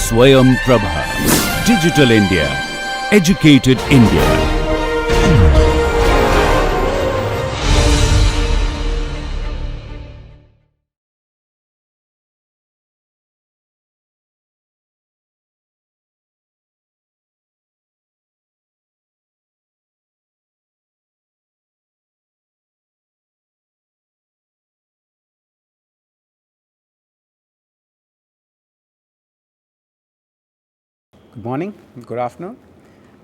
Swayam Prabha. Digital India. Educated India. Good morning, good afternoon.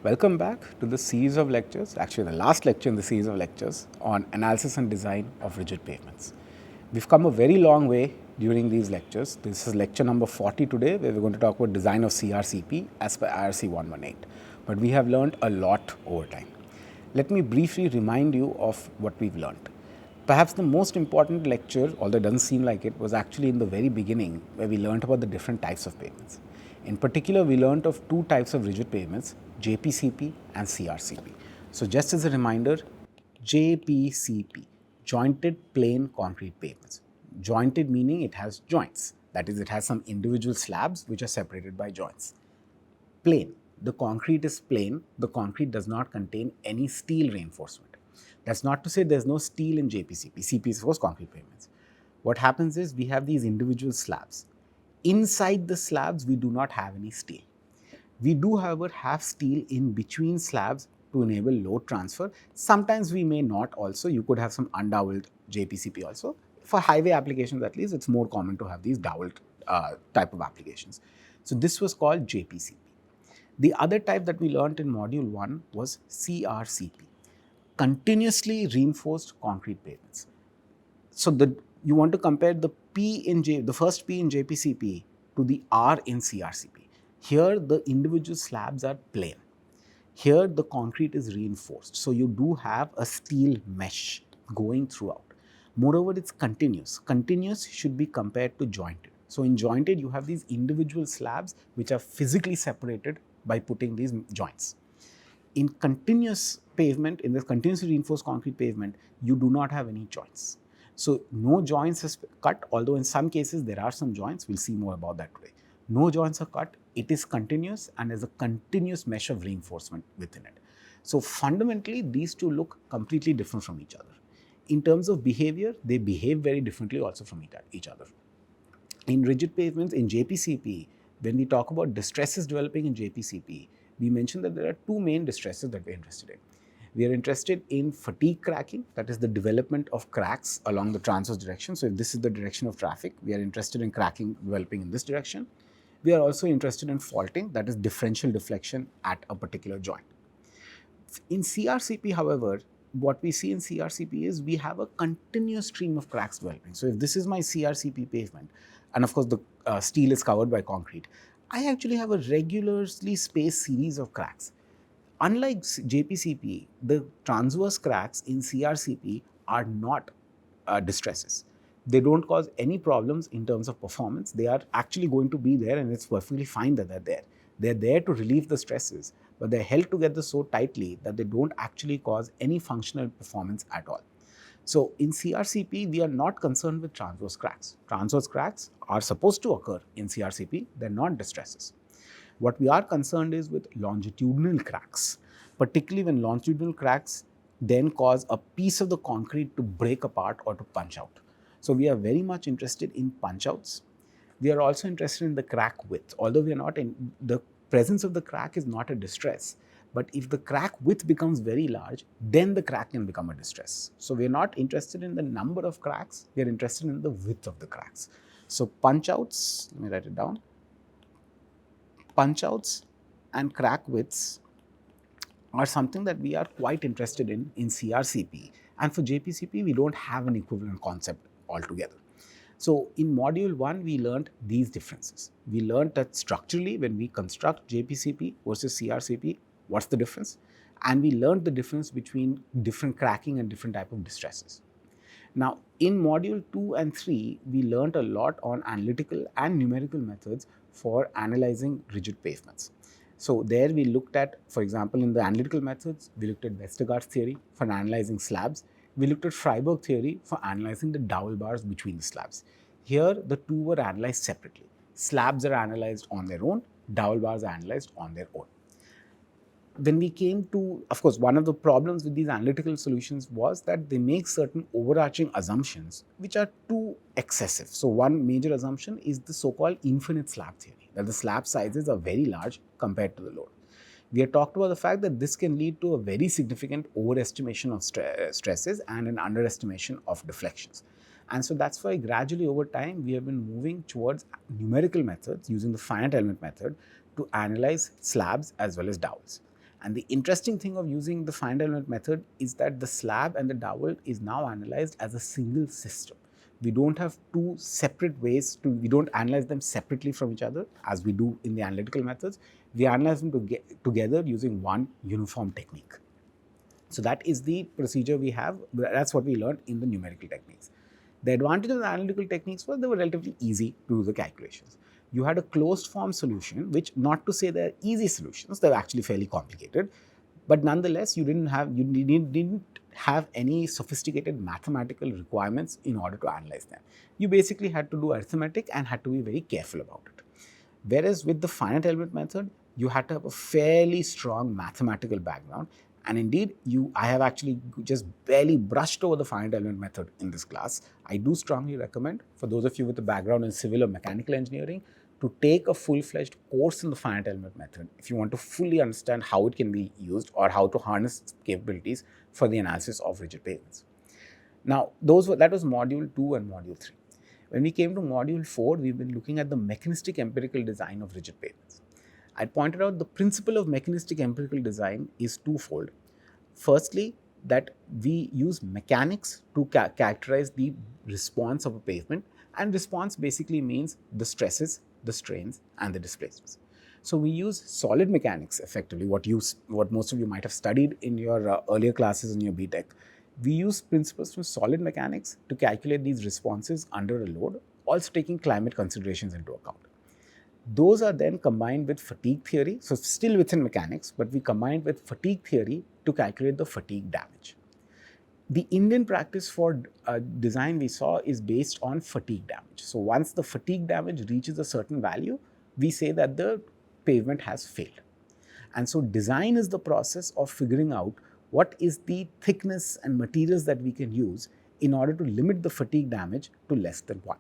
Welcome back to the series of lectures, actually the last lecture in the series of lectures on analysis and design of rigid pavements. We've come a very long way during these lectures. This is lecture number 40 today, where we're going to talk about design of CRCP as per IRC 118. But we have learned a lot over time. Let me briefly remind you of what we've learned. Perhaps the most important lecture, although it doesn't seem like it, was actually in the very beginning, where we learned about the different types of pavements. In particular, we learned of two types of rigid pavements, JPCP and CRCP. So just as a reminder, JPCP, jointed plain concrete pavements. Jointed meaning it has joints, that is, it has some individual slabs which are separated by joints. Plain, the concrete is plain, the concrete does not contain any steel reinforcement. That's not to say there's no steel in JPCP. CP is, of course, concrete pavements. What happens is we have these individual slabs. Inside the slabs, we do not have any steel. We do, however, have steel in between slabs to enable load transfer. Sometimes we may not also. You could have some undoweled JPCP also. For highway applications, at least, it's more common to have these doweled type of applications. So this was called JPCP. The other type that we learned in module 1 was CRCP, continuously reinforced concrete pavements. So you want to compare the the first P in JPCP to the R in CRCP. Here the individual slabs are plain. Here the concrete is reinforced. So you do have a steel mesh going throughout. Moreover, it's continuous. Continuous should be compared to jointed. So in jointed, you have these individual slabs which are physically separated by putting these joints. In continuous pavement, in this continuously reinforced concrete pavement, you do not have any joints. So no joints is cut, although in some cases there are some joints. We'll see more about that today. No joints are cut. It is continuous and is a continuous mesh of reinforcement within it. So fundamentally, these two look completely different from each other. In terms of behavior, they behave very differently also from each other. In rigid pavements, in JPCP, when we talk about distresses developing in JPCP, we mentioned that there are two main distresses that we're interested in. We are interested in fatigue cracking, that is the development of cracks along the transverse direction. So if this is the direction of traffic, we are interested in cracking developing in this direction. We are also interested in faulting, that is differential deflection at a particular joint. In CRCP, however, what we see in CRCP is we have a continuous stream of cracks developing. So if this is my CRCP pavement, and of course the steel is covered by concrete, I actually have a regularly spaced series of cracks. Unlike JPCP, the transverse cracks in CRCP are not distresses. They don't cause any problems in terms of performance. They are actually going to be there, and it's perfectly fine that they're there. They're there to relieve the stresses, but they're held together so tightly that they don't actually cause any functional performance at all. So in CRCP, we are not concerned with transverse cracks. Transverse cracks are supposed to occur in CRCP. They're not distresses. What we are concerned is with longitudinal cracks, particularly when longitudinal cracks then cause a piece of the concrete to break apart or to punch out. So we are very much interested in punch outs. We are also interested in the crack width, although we are not in the presence of the crack is not a distress. But if the crack width becomes very large, then the crack can become a distress. So we are not interested in the number of cracks, we are interested in the width of the cracks. So punch outs, let me write it down. Punch outs and crack widths are something that we are quite interested in CRCP. And for JPCP, we don't have an equivalent concept altogether. So in module 1, we learned these differences. We learned that structurally, when we construct JPCP versus CRCP, what's the difference? And we learned the difference between different cracking and different type of distresses. Now, in module 2 and 3, we learned a lot on analytical and numerical methods for analyzing rigid pavements. So there we looked at, for example, in the analytical methods, we looked at Westergaard's theory for analyzing slabs. We looked at Freiberg theory for analyzing the dowel bars between the slabs. Here, the two were analyzed separately. Slabs are analyzed on their own, dowel bars are analyzed on their own. When we came to, of course, one of the problems with these analytical solutions was that they make certain overarching assumptions which are too excessive. So one major assumption is the so-called infinite slab theory, that the slab sizes are very large compared to the load. We have talked about the fact that this can lead to a very significant overestimation of stresses and an underestimation of deflections. And so that's why gradually over time we have been moving towards numerical methods using the finite element method to analyze slabs as well as dowels. And the interesting thing of using the finite element method is that the slab and the dowel is now analyzed as a single system. We don't have two separate ways to, we don't analyze them separately from each other as we do in the analytical methods. We analyze them together using one uniform technique. So that is the procedure we have. That's what we learned in the numerical techniques. The advantage of the analytical techniques was they were relatively easy to do the calculations. You had a closed form solution, which, not to say they're easy solutions, they're actually fairly complicated, but nonetheless you didn't have any sophisticated mathematical requirements in order to analyze them. You basically had to do arithmetic and had to be very careful about it. Whereas with the finite element method, you had to have a fairly strong mathematical background. And indeed, I have actually just barely brushed over the finite element method in this class. I do strongly recommend for those of you with a background in civil or mechanical engineering to take a full-fledged course in the finite element method if you want to fully understand how it can be used or how to harness its capabilities for the analysis of rigid pavements. Now, that was module 2 and module 3. When we came to module 4, we've been looking at the mechanistic empirical design of rigid pavements. I pointed out the principle of mechanistic empirical design is twofold. Firstly, that we use mechanics to characterize the response of a pavement, and response basically means the stresses, the strains, and the displacements. So we use solid mechanics effectively, what most of you might have studied in your earlier classes in your BTech. We use principles from solid mechanics to calculate these responses under a load, also taking climate considerations into account. Those are then combined with fatigue theory, so still within mechanics, but we combined with fatigue theory to calculate the fatigue damage. The Indian practice for design we saw is based on fatigue damage. So once the fatigue damage reaches a certain value, we say that the pavement has failed. And so design is the process of figuring out what is the thickness and materials that we can use in order to limit the fatigue damage to less than 1.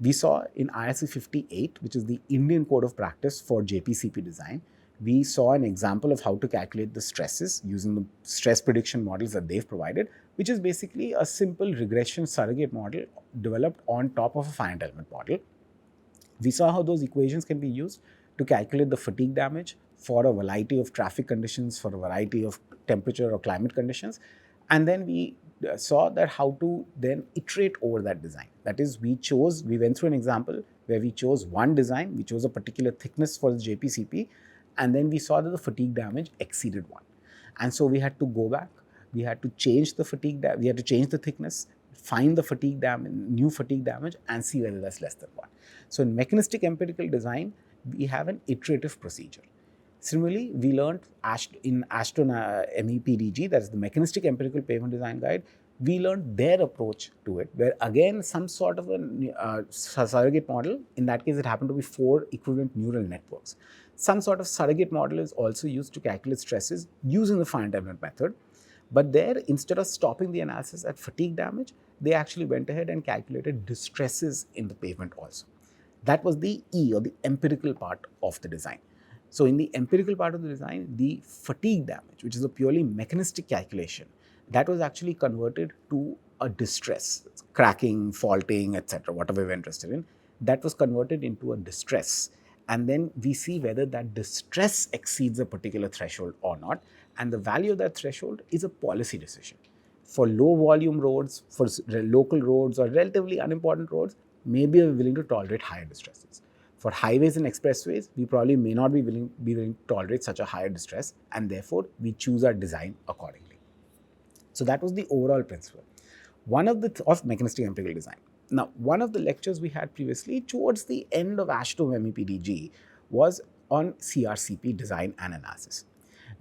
We saw in IRC 58, which is the Indian Code of Practice for JPCP design, we saw an example of how to calculate the stresses using the stress prediction models that they've provided, which is basically a simple regression surrogate model developed on top of a finite element model. We saw how those equations can be used to calculate the fatigue damage for a variety of traffic conditions, for a variety of temperature or climate conditions. And then we saw that how to then iterate over that design. That is, we went through an example where we chose one design, we chose a particular thickness for the JPCP, and then we saw that the fatigue damage exceeded 1. And so we had to go back, we had to change the we had to change the thickness, find the fatigue damage, new fatigue damage, and see whether that's less than 1. So in mechanistic empirical design, we have an iterative procedure. Similarly, we learned in Ashton MEPDG, that is the Mechanistic Empirical Pavement Design Guide, we learned their approach to it, where again some sort of a surrogate model, in that case it happened to be 4 equivalent neural networks. Some sort of surrogate model is also used to calculate stresses using the finite element method, but there, instead of stopping the analysis at fatigue damage, they actually went ahead and calculated distresses in the pavement also. That was the E, or the empirical part of the design. So in the empirical part of the design, the fatigue damage, which is a purely mechanistic calculation, that was actually converted to a distress, cracking, faulting, etc., whatever we're interested in. That was converted into a distress. And then we see whether that distress exceeds a particular threshold or not. And the value of that threshold is a policy decision. For low volume roads, for local roads or relatively unimportant roads, maybe we're willing to tolerate higher distresses. For highways and expressways, we probably may not be willing to tolerate such a higher distress, and therefore we choose our design accordingly. So that was the overall principle. Of mechanistic empirical design. Now, one of the lectures we had previously towards the end of Ashton MEPDG was on CRCP design and analysis.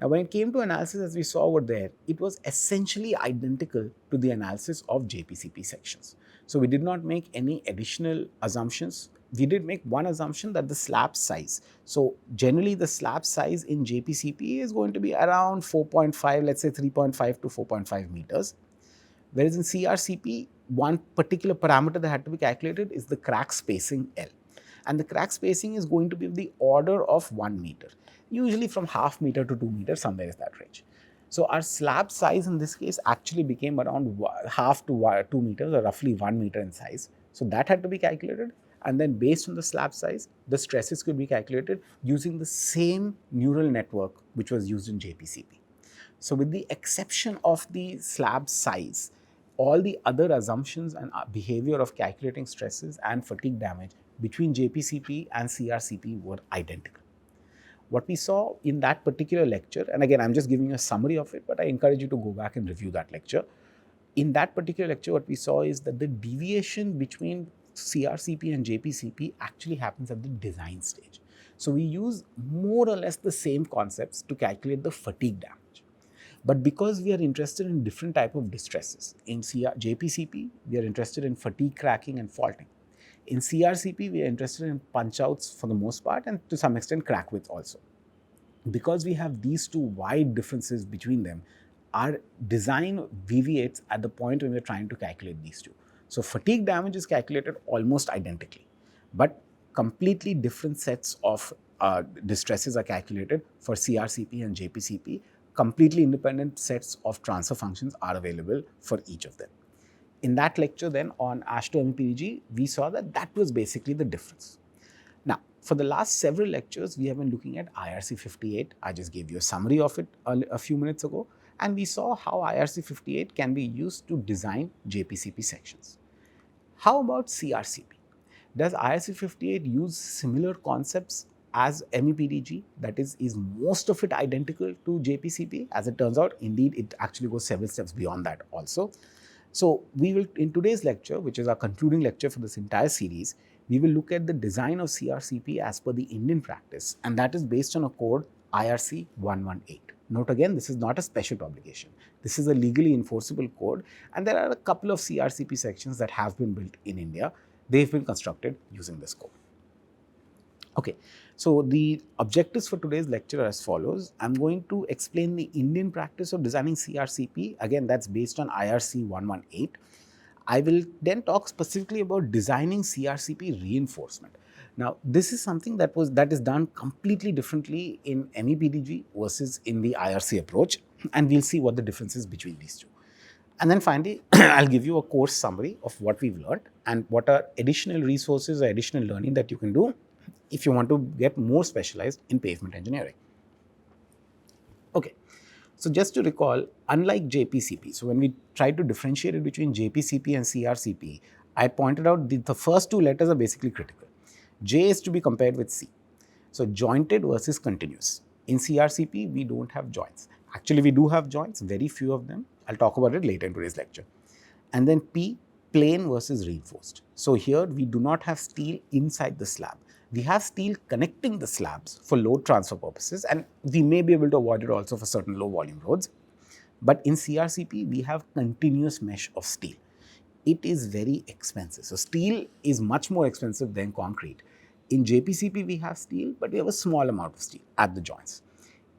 Now, when it came to analysis, as we saw over there, it was essentially identical to the analysis of JPCP sections. So we did not make any additional assumptions we did make one assumption that the slab size. So generally the slab size in JPCP is going to be around 4.5, let's say 3.5 to 4.5 meters. Whereas in CRCP, one particular parameter that had to be calculated is the crack spacing L. And the crack spacing is going to be of the order of 1 meter, usually from half meter to 2 meters, somewhere is that range. So our slab size in this case actually became around half to 2 meters, or roughly 1 meter in size. So that had to be calculated. And then based on the slab size, the stresses could be calculated using the same neural network which was used in JPCP. So with the exception of the slab size, all the other assumptions and behavior of calculating stresses and fatigue damage between JPCP and CRCP were identical. What we saw in that particular lecture, and again, I'm just giving you a summary of it, but I encourage you to go back and review that lecture. In that particular lecture, what we saw is that the deviation between CRCP and JPCP actually happens at the design stage. So we use more or less the same concepts to calculate the fatigue damage. But because we are interested in different type of distresses, in JPCP, we are interested in fatigue cracking and faulting. In CRCP, we are interested in punch outs for the most part, and to some extent crack width also. Because we have these two wide differences between them, our design deviates at the point when we are trying to calculate these two. So fatigue damage is calculated almost identically, but completely different sets of distresses are calculated for CRCP and JPCP. Completely independent sets of transfer functions are available for each of them. In that lecture then on ASH to MEPDG, we saw that that was basically the difference. Now, for the last several lectures, we have been looking at IRC 58. I just gave you a summary of it a few minutes ago, and we saw how IRC 58 can be used to design JPCP sections. How about CRCP? Does IRC 58 use similar concepts as MEPDG? That is most of it identical to JPCP? As it turns out, indeed, it actually goes several steps beyond that also. So we will, in today's lecture, which is our concluding lecture for this entire series, we will look at the design of CRCP as per the Indian practice, and that is based on a code IRC 118. Note again, this is not a special publication. This is a legally enforceable code, and there are a couple of CRCP sections that have been built in India. They've been constructed using this code. Okay, so the objectives for today's lecture are as follows. I'm going to explain the Indian practice of designing CRCP. Again, that's based on IRC 118. I will then talk specifically about designing CRCP reinforcement. Now, this is something that is done completely differently in MEPDG versus in the IRC approach, and we'll see what the difference is between these two. And then finally, I'll give you a course summary of what we've learned and what are additional resources or additional learning that you can do if you want to get more specialized in pavement engineering. Okay, so just to recall, unlike JPCP, so when we tried to differentiate it between JPCP and CRCP, I pointed out the first two letters are basically critical. J is to be compared with C. So jointed versus continuous. In CRCP, we don't have joints. Actually, we do have joints, very few of them. I'll talk about it later in today's lecture. And then P, plain versus reinforced. So here we do not have steel inside the slab. We have steel connecting the slabs for load transfer purposes, and we may be able to avoid it also for certain low volume roads. But in CRCP, we have continuous mesh of steel. It is very expensive. So steel is much more expensive than concrete. In JPCP, we have steel, but we have a small amount of steel at the joints.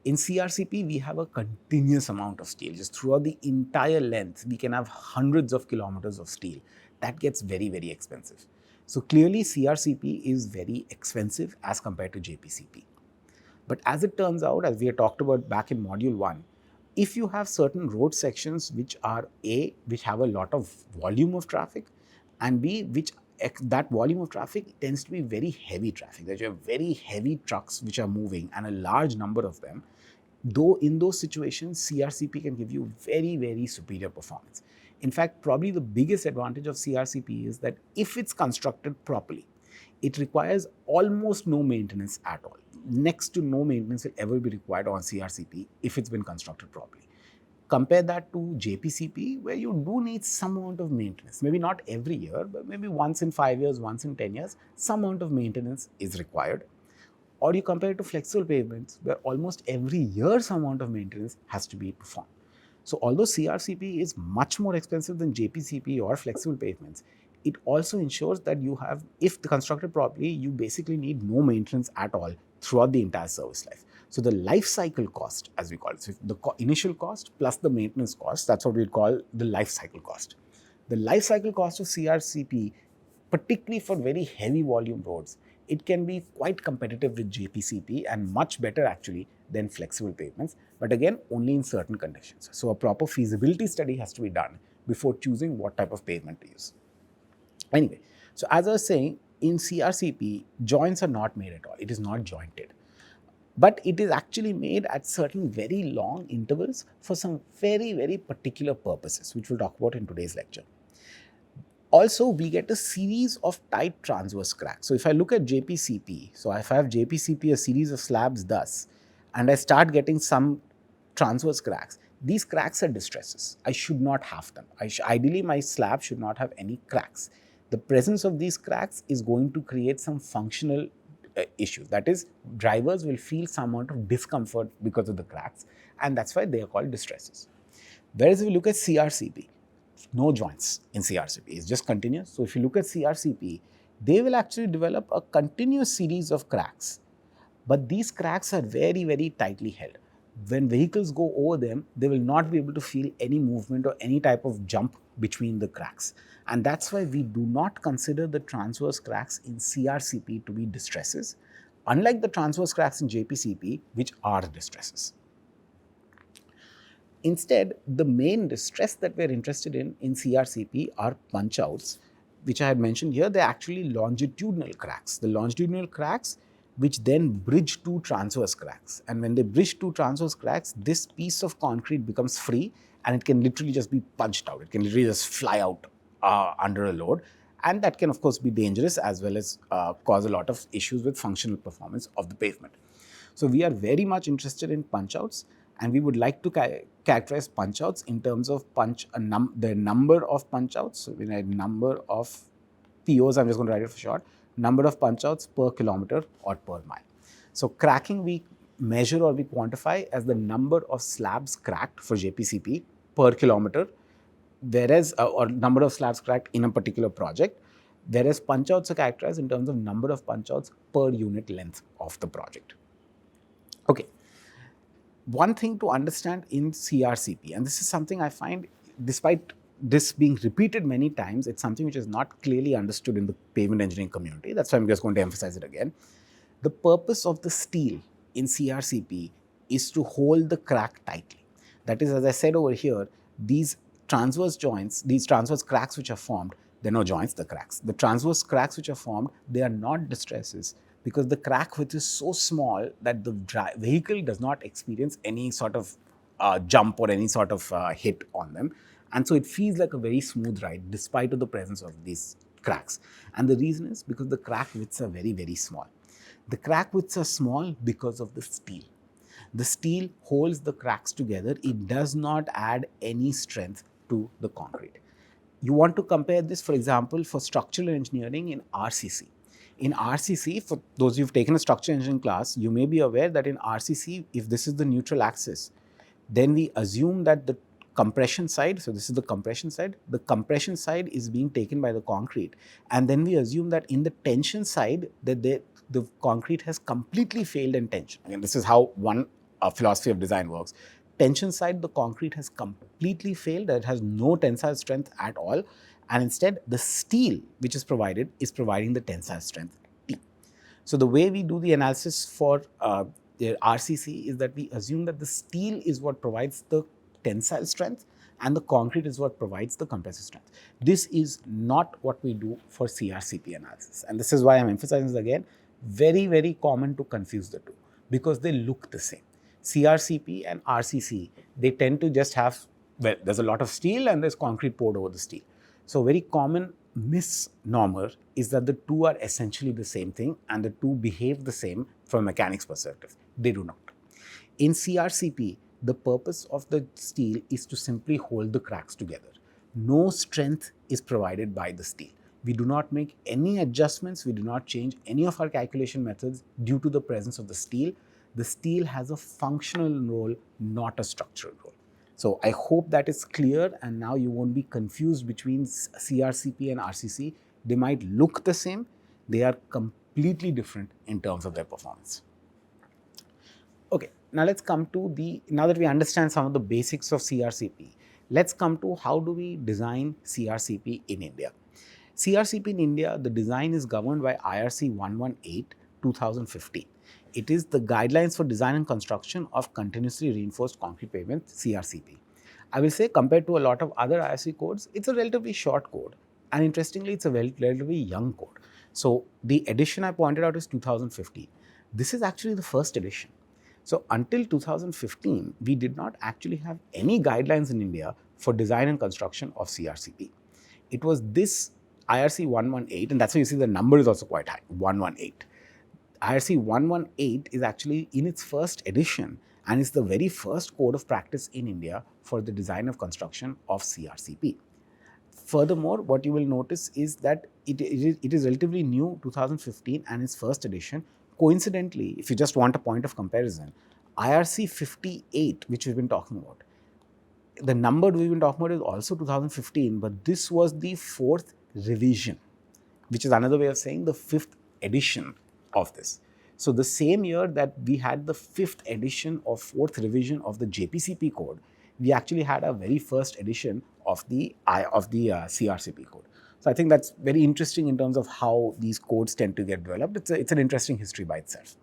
In CRCP, we have a continuous amount of steel. Just throughout the entire length, we can have hundreds of kilometers of steel. That gets very, very expensive. So clearly, CRCP is very expensive as compared to JPCP. But as it turns out, as we had talked about back in module 1, if you have certain road sections which are A, which have a lot of volume of traffic, and B, which that volume of traffic tends to be very heavy traffic, that you have very heavy trucks which are moving and a large number of them, though in those situations, CRCP can give you very, very superior performance. In fact, probably the biggest advantage of CRCP is that if it's constructed properly, it requires almost no maintenance at all. Next to no maintenance will ever be required on CRCP if it's been constructed properly. Compare that to JPCP, where you do need some amount of maintenance. Maybe not every year, but maybe once in 5 years, once in 10 years, some amount of maintenance is required. Or you compare it to flexible pavements, where almost every year some amount of maintenance has to be performed. So although CRCP is much more expensive than JPCP or flexible pavements, it also ensures that you have, if constructed properly, you basically need no maintenance at all throughout the entire service life. So the life cycle cost, as we call it, so the initial cost plus the maintenance cost, that's what we call the life cycle cost. The life cycle cost of CRCP, particularly for very heavy volume roads, it can be quite competitive with JPCP and much better actually than flexible pavements, but again only in certain conditions. So a proper feasibility study has to be done before choosing what type of pavement to use. Anyway, so as I was saying, in CRCP, joints are not made at all. It is not jointed. But it is actually made at certain very long intervals for some very, very particular purposes, which we'll talk about in today's lecture. Also, we get a series of tight transverse cracks. So if I look at JPCP, so if I have JPCP, a series of slabs thus, and I start getting some transverse cracks, these cracks are distresses. I should not have them. Ideally, my slab should not have any cracks. The presence of these cracks is going to create some functional issues. That is, drivers will feel some amount of discomfort because of the cracks, and that's why they are called distresses. Whereas if you look at CRCP, no joints in CRCP, it's just continuous. So if you look at CRCP, they will actually develop a continuous series of cracks, but these cracks are very, very tightly held. When vehicles go over them, they will not be able to feel any movement or any type of jump between the cracks. And that's why we do not consider the transverse cracks in CRCP to be distresses, unlike the transverse cracks in JPCP, which are distresses. Instead, the main distress that we're interested in CRCP are punch-outs, which I had mentioned here. They're actually longitudinal cracks. The longitudinal cracks which then bridge two transverse cracks. And when they bridge two transverse cracks, this piece of concrete becomes free and it can literally just be punched out. It can literally just fly out under a load. And that can, of course, be dangerous as well as cause a lot of issues with functional performance of the pavement. So we are very much interested in punch-outs, and we would like to characterize punch-outs in terms of the number of punch-outs. So we need number of POs, I'm just going to write it for short, number of punch-outs per kilometer or per mile. So cracking we measure or we quantify as the number of slabs cracked for JPCP per kilometer, whereas or number of slabs cracked in a particular project, whereas punch-outs are characterized in terms of number of punch-outs per unit length of the project. Okay. One thing to understand in CRCP, and this is something I find, despite this being repeated many times, it's something which is not clearly understood in the pavement engineering community. That's why I'm just going to emphasize it again. The purpose of the steel in CRCP is to hold the crack tightly. That is, as I said over here, these transverse joints, these transverse cracks which are formed, they're no joints, the cracks. The transverse cracks which are formed, they are not distresses, because the crack width is so small that the vehicle does not experience any sort of jump or any sort of hit on them. And so it feels like a very smooth ride despite of the presence of these cracks. And the reason is because the crack widths are very, very small. The crack widths are small because of the steel. The steel holds the cracks together. It does not add any strength to the concrete. You want to compare this, for example, for structural engineering in RCC. In RCC, for those who've taken a structural engineering class, you may be aware that in RCC, if this is the neutral axis, then we assume that the compression side, so this is the compression side is being taken by the concrete. And then we assume that in the tension side, that the concrete has completely failed in tension. Again, this is how one philosophy of design works. Tension side, the concrete has completely failed, it has no tensile strength at all. And instead, the steel which is providing the tensile strength T. So the way we do the analysis for the RCC is that we assume that the steel is what provides the tensile strength and the concrete is what provides the compressive strength. This is not what we do for CRCP analysis. And this is why I'm emphasizing this again. Very, very common to confuse the two because they look the same. CRCP and RCC, they tend to just have, well, there's a lot of steel and there's concrete poured over the steel. So very common misnomer is that the two are essentially the same thing and the two behave the same from a mechanics perspective. They do not. In CRCP, the purpose of the steel is to simply hold the cracks together. No strength is provided by the steel. We do not make any adjustments. We do not change any of our calculation methods due to the presence of the steel. The steel has a functional role, not a structural role. So I hope that is clear, and now you won't be confused between CRCP and RCC. They might look the same, they are completely different in terms of their performance. Okay, now let's come to now that we understand some of the basics of CRCP, let's come to how do we design CRCP in India. CRCP in India, the design is governed by IRC 118/2015. It is the Guidelines for Design and Construction of Continuously Reinforced Concrete Pavements, CRCP. I will say compared to a lot of other IRC codes, it's a relatively short code. And interestingly, it's a relatively young code. So the edition I pointed out is 2015. This is actually the first edition. So until 2015, we did not actually have any guidelines in India for design and construction of CRCP. It was this IRC 118, and that's why you see the number is also quite high, 118. IRC 118 is actually in its first edition and is the very first code of practice in India for the design of construction of CRCP. Furthermore, what you will notice is that it is relatively new, 2015, and its first edition. Coincidentally, if you just want a point of comparison, IRC 58, which we've been talking about, the number we've been talking about is also 2015, but this was the fourth revision, which is another way of saying the fifth edition of this. So the same year that we had the fifth edition or fourth revision of the JPCP code, we actually had a very first edition of the CRCP code. So I think that's very interesting in terms of how these codes tend to get developed. It's an interesting history by itself.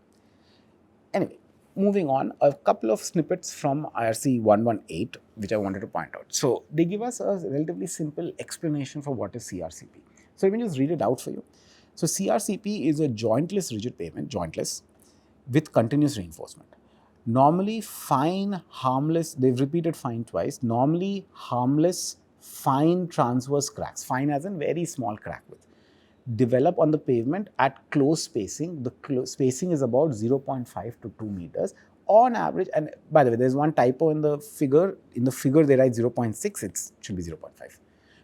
Anyway, moving on, a couple of snippets from IRC 118, which I wanted to point out. So they give us a relatively simple explanation for what is CRCP. So let me just read it out for you. So CRCP is a jointless rigid pavement, jointless, with continuous reinforcement. Normally fine, harmless, they've repeated fine twice, normally harmless, fine transverse cracks, fine as in very small crack width, develop on the pavement at close spacing. The spacing is about 0.5 to 2 meters on average. And by the way, there's one typo in the figure. In the figure, they write 0.6, it should be 0.5.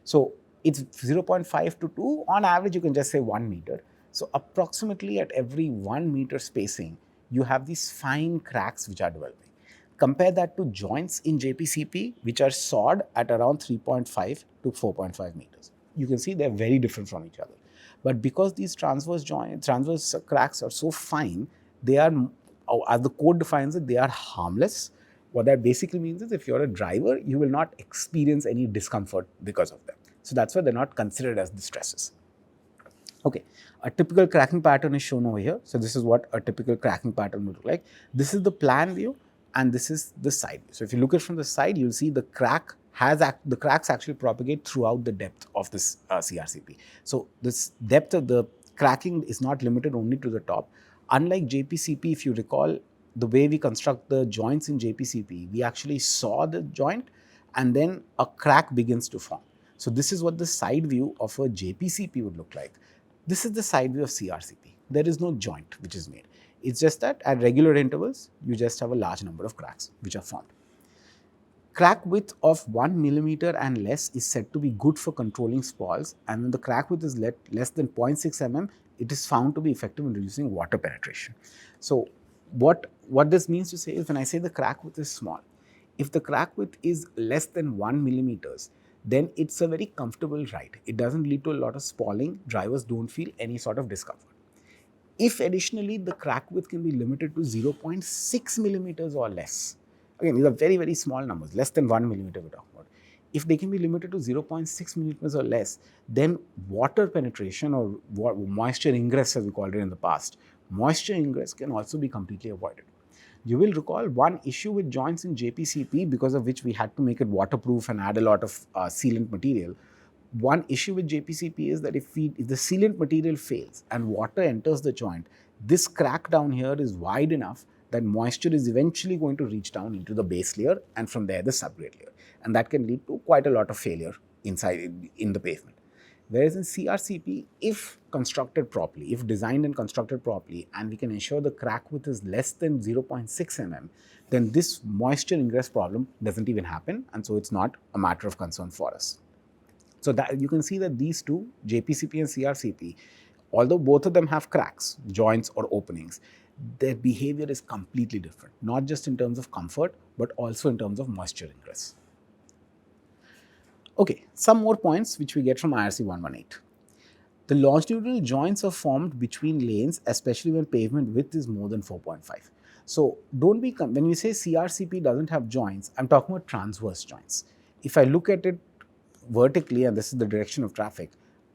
So it's 0.5 to 2. On average, you can just say 1 meter. So approximately at every 1 meter spacing, you have these fine cracks which are developing. Compare that to joints in JPCP, which are sawed at around 3.5 to 4.5 meters. You can see they're very different from each other. But because these transverse cracks are so fine, they are, as the code defines it, they are harmless. What that basically means is if you're a driver, you will not experience any discomfort because of them. So that's why they're not considered as distresses. Okay, a typical cracking pattern is shown over here. So this is what a typical cracking pattern would look like. This is the plan view and this is the side view. So if you look at it from the side, you'll see the cracks actually propagate throughout the depth of this CRCP. So this depth of the cracking is not limited only to the top. Unlike JPCP, if you recall, the way we construct the joints in JPCP, we actually saw the joint and then a crack begins to form. So this is what the side view of a JPCP would look like. This is the side view of CRCP. There is no joint which is made. It's just that at regular intervals, you just have a large number of cracks which are formed. Crack width of 1 millimeter and less is said to be good for controlling spalls, and when the crack width is less than 0.6 mm, it is found to be effective in reducing water penetration. So what this means to say is, when I say the crack width is small, if the crack width is less than 1 millimeters, then it's a very comfortable ride. It doesn't lead to a lot of spalling. Drivers don't feel any sort of discomfort. If additionally the crack width can be limited to 0.6 millimeters or less, again, these are very, very small numbers, less than 1 millimeter we're talking about. If they can be limited to 0.6 millimeters or less, then water penetration or moisture ingress, as we called it in the past, moisture ingress can also be completely avoided. You will recall one issue with joints in JPCP, because of which we had to make it waterproof and add a lot of sealant material. One issue with JPCP is that if the sealant material fails and water enters the joint, this crack down here is wide enough that moisture is eventually going to reach down into the base layer and from there the subgrade layer. And that can lead to quite a lot of failure inside in the pavement. Whereas in CRCP, if constructed properly, if designed and constructed properly, and we can ensure the crack width is less than 0.6 mm, then this moisture ingress problem doesn't even happen, and so it's not a matter of concern for us. So that you can see that these two, JPCP and CRCP, although both of them have cracks, joints or openings, their behavior is completely different, not just in terms of comfort, but also in terms of moisture ingress. Okay, some more points which we get from IRC 118. The longitudinal joints are formed between lanes, especially when pavement width is more than 4.5. So don't be, when we say CRCP doesn't have joints, I'm talking about transverse joints. If I look at it vertically, and this is the direction of traffic,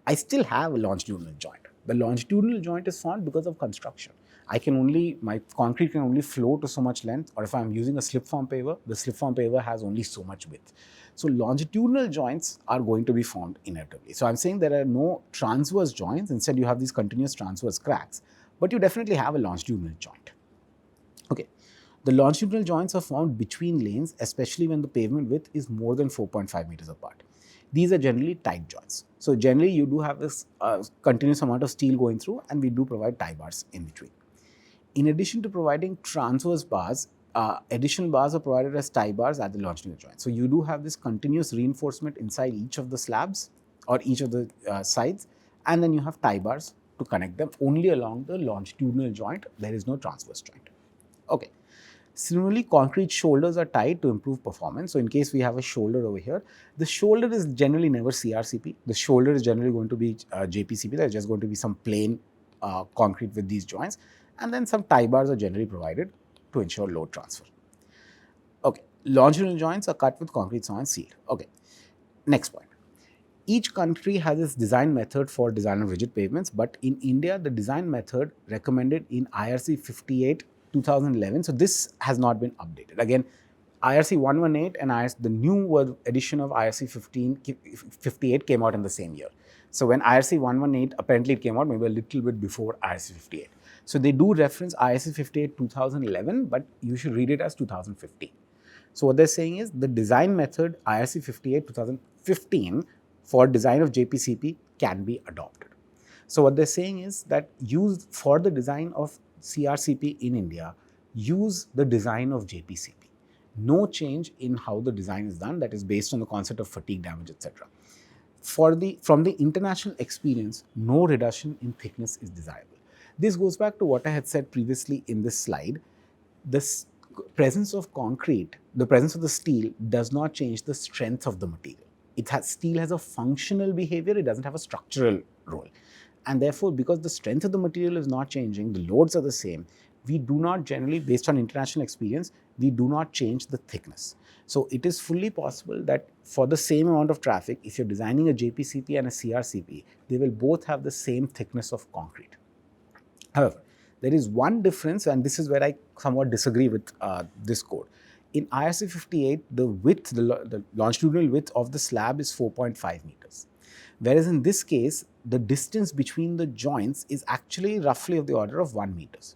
I still have a longitudinal joint. The longitudinal joint is formed because of construction. My concrete can only flow to so much length, or if I'm using a slip-form paver, the slip-form paver has only so much width. So longitudinal joints are going to be formed inevitably. So I'm saying there are no transverse joints, instead you have these continuous transverse cracks, but you definitely have a longitudinal joint. Okay. The longitudinal joints are formed between lanes, especially when the pavement width is more than 4.5 meters apart. These are generally tight joints. So generally you do have this continuous amount of steel going through, and we do provide tie bars in between. In addition to providing transverse bars, additional bars are provided as tie bars at the longitudinal joint. So you do have this continuous reinforcement inside each of the slabs or each of the sides, and then you have tie bars to connect them only along the longitudinal joint. There is no transverse joint. Okay. Similarly, concrete shoulders are tied to improve performance. So in case we have a shoulder over here, the shoulder is generally never CRCP. The shoulder is generally going to be JPCP. There's just going to be some plain concrete with these joints, and then some tie bars are generally provided to ensure load transfer. Okay, longitudinal joints are cut with concrete saw and sealed. Okay, next point. Each country has its design method for design of rigid pavements, but in India, the design method recommended in IRC 58 2011. So this has not been updated. Again, IRC 118 and the new edition of IRC 58 came out in the same year. So when IRC 118 apparently it came out maybe a little bit before IRC 58. So they do reference IRC 58 2011, but you should read it as 2015. So what they're saying is the design method IRC 58 2015 for design of JPCP can be adopted. So what they're saying is that use for the design of CRCP in India, use the design of JPCP. No change in how the design is done, that is based on the concept of fatigue damage, etc. From the international experience, no reduction in thickness is desirable. This goes back to what I had said previously in this slide. The presence of concrete, the presence of the steel does not change the strength of the material. Steel has a functional behavior, it doesn't have a structural role. And therefore, because the strength of the material is not changing, the loads are the same, we do not generally, based on international experience, we do not change the thickness. So it is fully possible that for the same amount of traffic, if you're designing a JPCP and a CRCP, they will both have the same thickness of concrete. However, there is one difference, and this is where I somewhat disagree with this code. In IRC 58, the width, the longitudinal width of the slab is 4.5 meters. Whereas in this case, the distance between the joints is actually roughly of the order of 1 meters.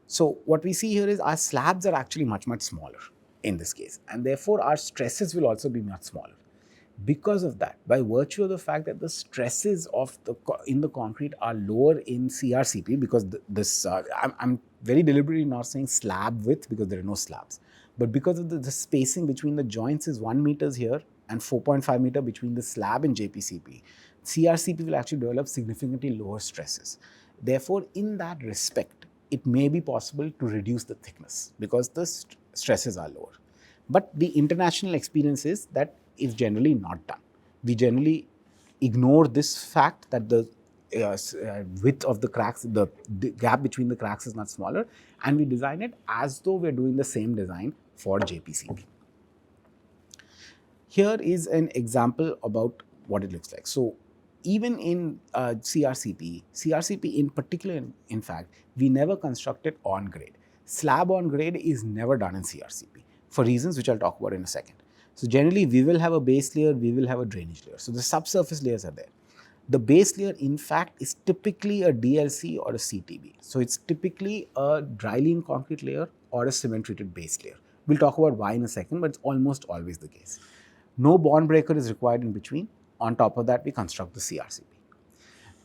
So what we see here is our slabs are actually much, much smaller in this case, and therefore our stresses will also be much smaller. Because of that, by virtue of the fact that the stresses of in the concrete are lower in CRCP, because I'm very deliberately not saying slab width because there are no slabs, but because of the spacing between the joints is 1 meters here and 4.5 meter between the slab and JPCP, CRCP will actually develop significantly lower stresses. Therefore, in that respect, it may be possible to reduce the thickness because the stresses are lower. But the international experience is that is generally not done. We generally ignore this fact that the width of the cracks, the gap between the cracks is much smaller, and we design it as though we're doing the same design for JPCP. Here is an example about what it looks like. So even in CRCP in particular, in fact, we never constructed on grade. Slab on grade is never done in CRCP for reasons which I'll talk about in a second. So generally, we will have a base layer, we will have a drainage layer. So the subsurface layers are there. The base layer, in fact, is typically a DLC or a CTB. So it's typically a dry lean concrete layer or a cement treated base layer. We'll talk about why in a second, but it's almost always the case. No bond breaker is required in between. On top of that, we construct the CRCP.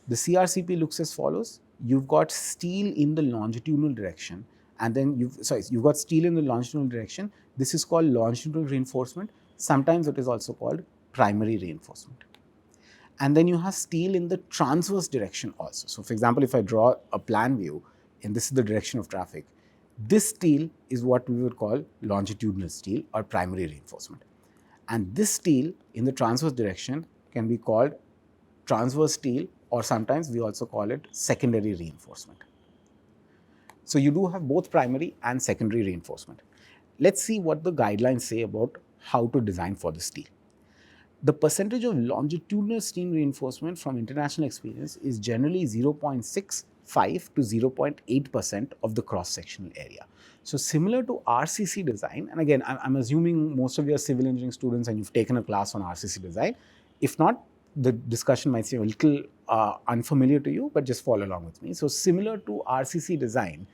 The CRCP looks as follows. You've got steel in the longitudinal direction, and then you've got steel in the longitudinal direction. This is called longitudinal reinforcement. Sometimes it is also called primary reinforcement. And then you have steel in the transverse direction also. So for example, if I draw a plan view and this is the direction of traffic, this steel is what we would call longitudinal steel or primary reinforcement. And this steel in the transverse direction can be called transverse steel, or sometimes we also call it secondary reinforcement. So you do have both primary and secondary reinforcement. Let's see what the guidelines say about how to design for the steel. The percentage of longitudinal steel reinforcement from international experience is generally 0.65 to 0.8% of the cross-sectional area. So similar to RCC design, and again, I'm assuming most of you are civil engineering students and you've taken a class on RCC design. If not, the discussion might seem a little unfamiliar to you, but just follow along with me. So similar to RCC design,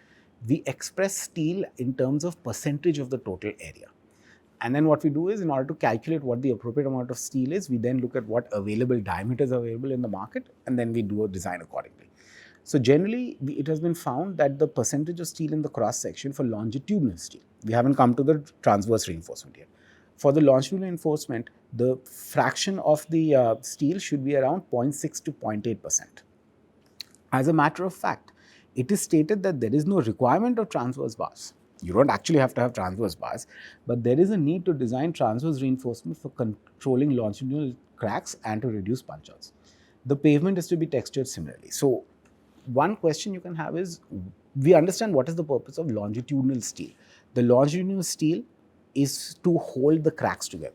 we express steel in terms of percentage of the total area. And then what we do is, in order to calculate what the appropriate amount of steel is, we then look at what available diameters are available in the market, and then we do a design accordingly. So generally, it has been found that the percentage of steel in the cross section for longitudinal steel, we haven't come to the transverse reinforcement yet. For the longitudinal reinforcement, the fraction of the steel should be around 0.6 to 0.8%. As a matter of fact, it is stated that there is no requirement of transverse bars. You don't actually have to have transverse bars, but there is a need to design transverse reinforcement for controlling longitudinal cracks and to reduce punch-outs. The pavement is to be textured similarly. So one question you can have is, we understand what is the purpose of longitudinal steel. The longitudinal steel is to hold the cracks together.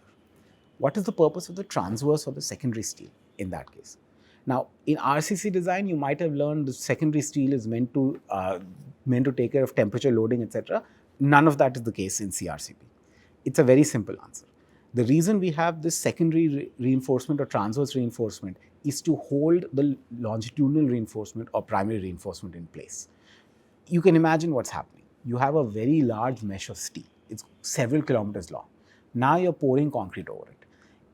What is the purpose of the transverse or the secondary steel in that case? Now, in RCC design, you might have learned the secondary steel is meant to take care of temperature loading, etc. None of that is the case in CRCP. It's a very simple answer. The reason we have this secondary reinforcement or transverse reinforcement is to hold the longitudinal reinforcement or primary reinforcement in place. You can imagine what's happening. You have a very large mesh of steel. It's several kilometers long. Now you're pouring concrete over it.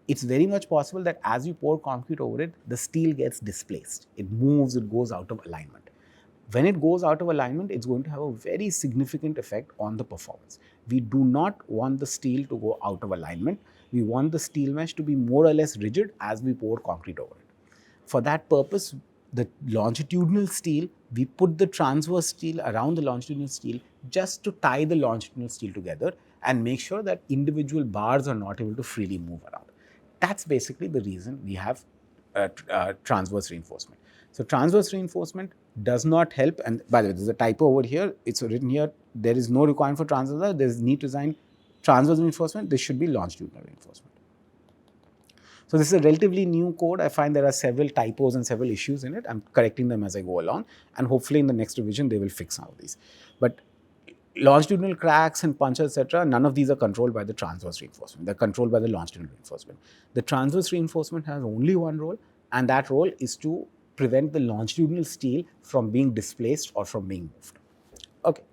It's very much possible that as you pour concrete over it, the steel gets displaced. It moves, it goes out of alignment. When it goes out of alignment, it's going to have a very significant effect on the performance. We do not want the steel to go out of alignment. We want the steel mesh to be more or less rigid as we pour concrete over it. For that purpose, the longitudinal steel, we put the transverse steel around the longitudinal steel just to tie the longitudinal steel together and make sure that individual bars are not able to freely move around. That's basically the reason we have transverse reinforcement. So transverse reinforcement does not help, and by the way, there's a typo over here. It's written here, there is no requirement for transverse, there's need to design transverse reinforcement, this should be longitudinal reinforcement. So this is a relatively new code. I find there are several typos and several issues in it. I'm correcting them as I go along, and hopefully in the next revision they will fix some of these. But longitudinal cracks and punches, etc., none of these are controlled by the transverse reinforcement. They're controlled by the longitudinal reinforcement. The transverse reinforcement has only one role, and that role is to prevent the longitudinal steel from being displaced or from being moved. Okay.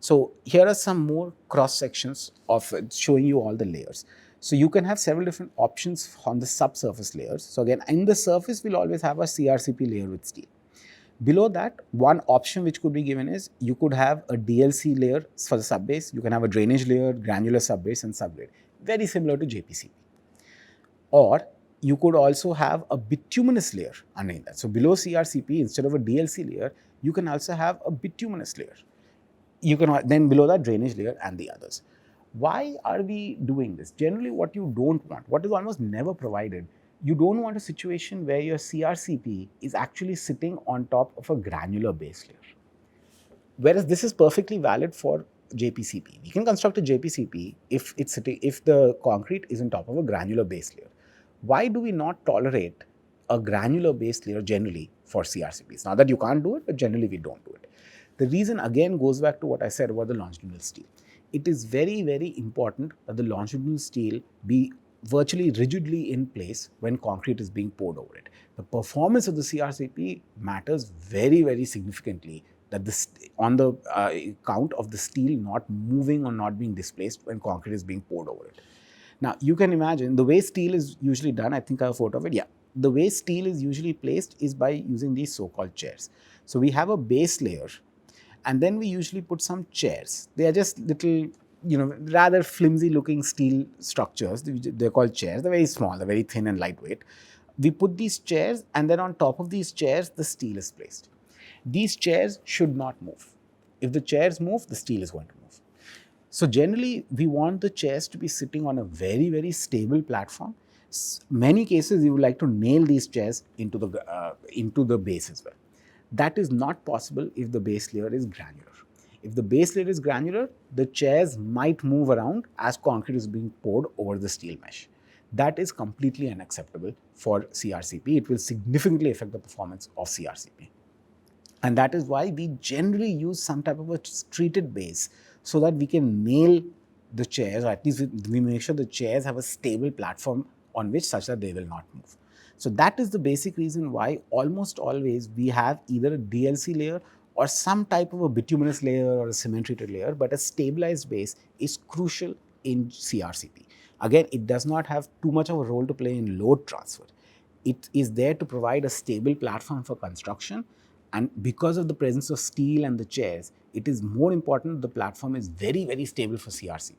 So here are some more cross sections of showing you all the layers. So you can have several different options on the subsurface layers. So again, in the surface, we'll always have a CRCP layer with steel. Below that, one option which could be given is you could have a DLC layer for the subbase. You can have a drainage layer, granular subbase, and subgrade. Very similar to JPCP. Or you could also have a bituminous layer underneath that. So below CRCP, instead of a DLC layer, you can also have a bituminous layer. You can then below that drainage layer and the others. Why are we doing this? Generally, what you don't want, what is almost never provided, you don't want a situation where your CRCP is actually sitting on top of a granular base layer. Whereas this is perfectly valid for JPCP. We can construct a JPCP if the concrete is on top of a granular base layer. Why do we not tolerate a granular base layer generally for CRCPs? Not that you can't do it, but generally we don't do it. The reason again goes back to what I said about the longitudinal steel. It is very, very important that the longitudinal steel be virtually rigidly in place when concrete is being poured over it. The performance of the CRCP matters very, very significantly that on the count of the steel not moving or not being displaced when concrete is being poured over it. Now, you can imagine the way steel is usually done. I think I have a photo of it. Yeah. The way steel is usually placed is by using these so-called chairs. So we have a base layer, and then we usually put some chairs. They are just little, rather flimsy looking steel structures. They're called chairs. They're very small, they're very thin and lightweight. we put these chairs, and then on top of these chairs, the steel is placed. These chairs should not move. If the chairs move, the steel is going to move. So generally, we want the chairs to be sitting on a very, very stable platform. Many cases, we would like to nail these chairs into the base as well. That is not possible if the base layer is granular. If the base layer is granular, the chairs might move around as concrete is being poured over the steel mesh. That is completely unacceptable for CRCP. It will significantly affect the performance of CRCP. And that is why we generally use some type of a treated base so that we can nail the chairs, or at least we make sure the chairs have a stable platform on which such that they will not move. So that is the basic reason why almost always we have either a DLC layer or some type of a bituminous layer or a cement treated layer, but a stabilized base is crucial in CRCP. Again, it does not have too much of a role to play in load transfer. It is there to provide a stable platform for construction, and because of the presence of steel and the chairs, it is more important that the platform is very, very stable for CRCP.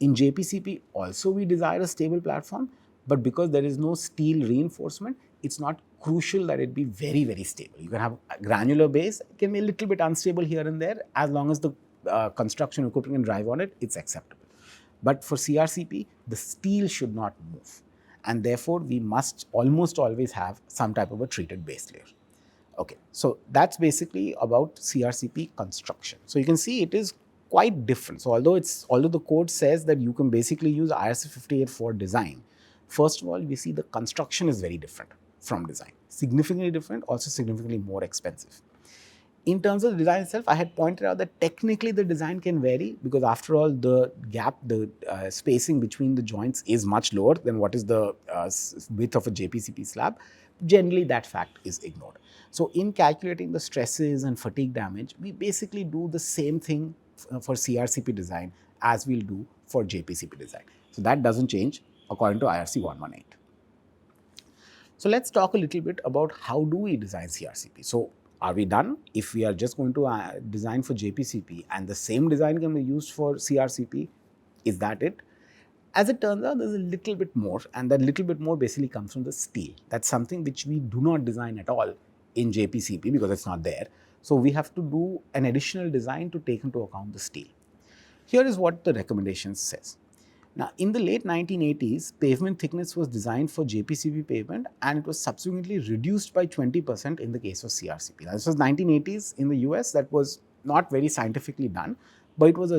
In JPCP also we desire a stable platform, but because there is no steel reinforcement, it's not crucial that it be very, very stable. You can have a granular base, it can be a little bit unstable here and there, as long as the construction equipment can drive on it, it's acceptable. But for CRCP, the steel should not move, and therefore we must almost always have some type of a treated base layer. Okay, so that's basically about CRCP construction. So you can see it is quite different. So although the code says that you can basically use IRC 58 for design, first of all, we see the construction is very different from design, significantly different, also significantly more expensive. In terms of the design itself, I had pointed out that technically the design can vary, because after all, the gap, the spacing between the joints is much lower than what is the width of a JPCP slab. Generally, that fact is ignored. So in calculating the stresses and fatigue damage, we basically do the same thing for CRCP design as we'll do for JPCP design. So that doesn't change according to IRC 118. So let's talk a little bit about how do we design CRCP. So are we done? If we are just going to design for JPCP and the same design can be used for CRCP, is that it? As it turns out, there's a little bit more, and that little bit more basically comes from the steel. That's something which we do not design at all in JPCP because it's not there. So we have to do an additional design to take into account the steel. Here is what the recommendation says. Now, in the late 1980s, pavement thickness was designed for JPCP pavement, and it was subsequently reduced by 20% in the case of CRCP. Now, this was 1980s in the US. That was not very scientifically done, but it was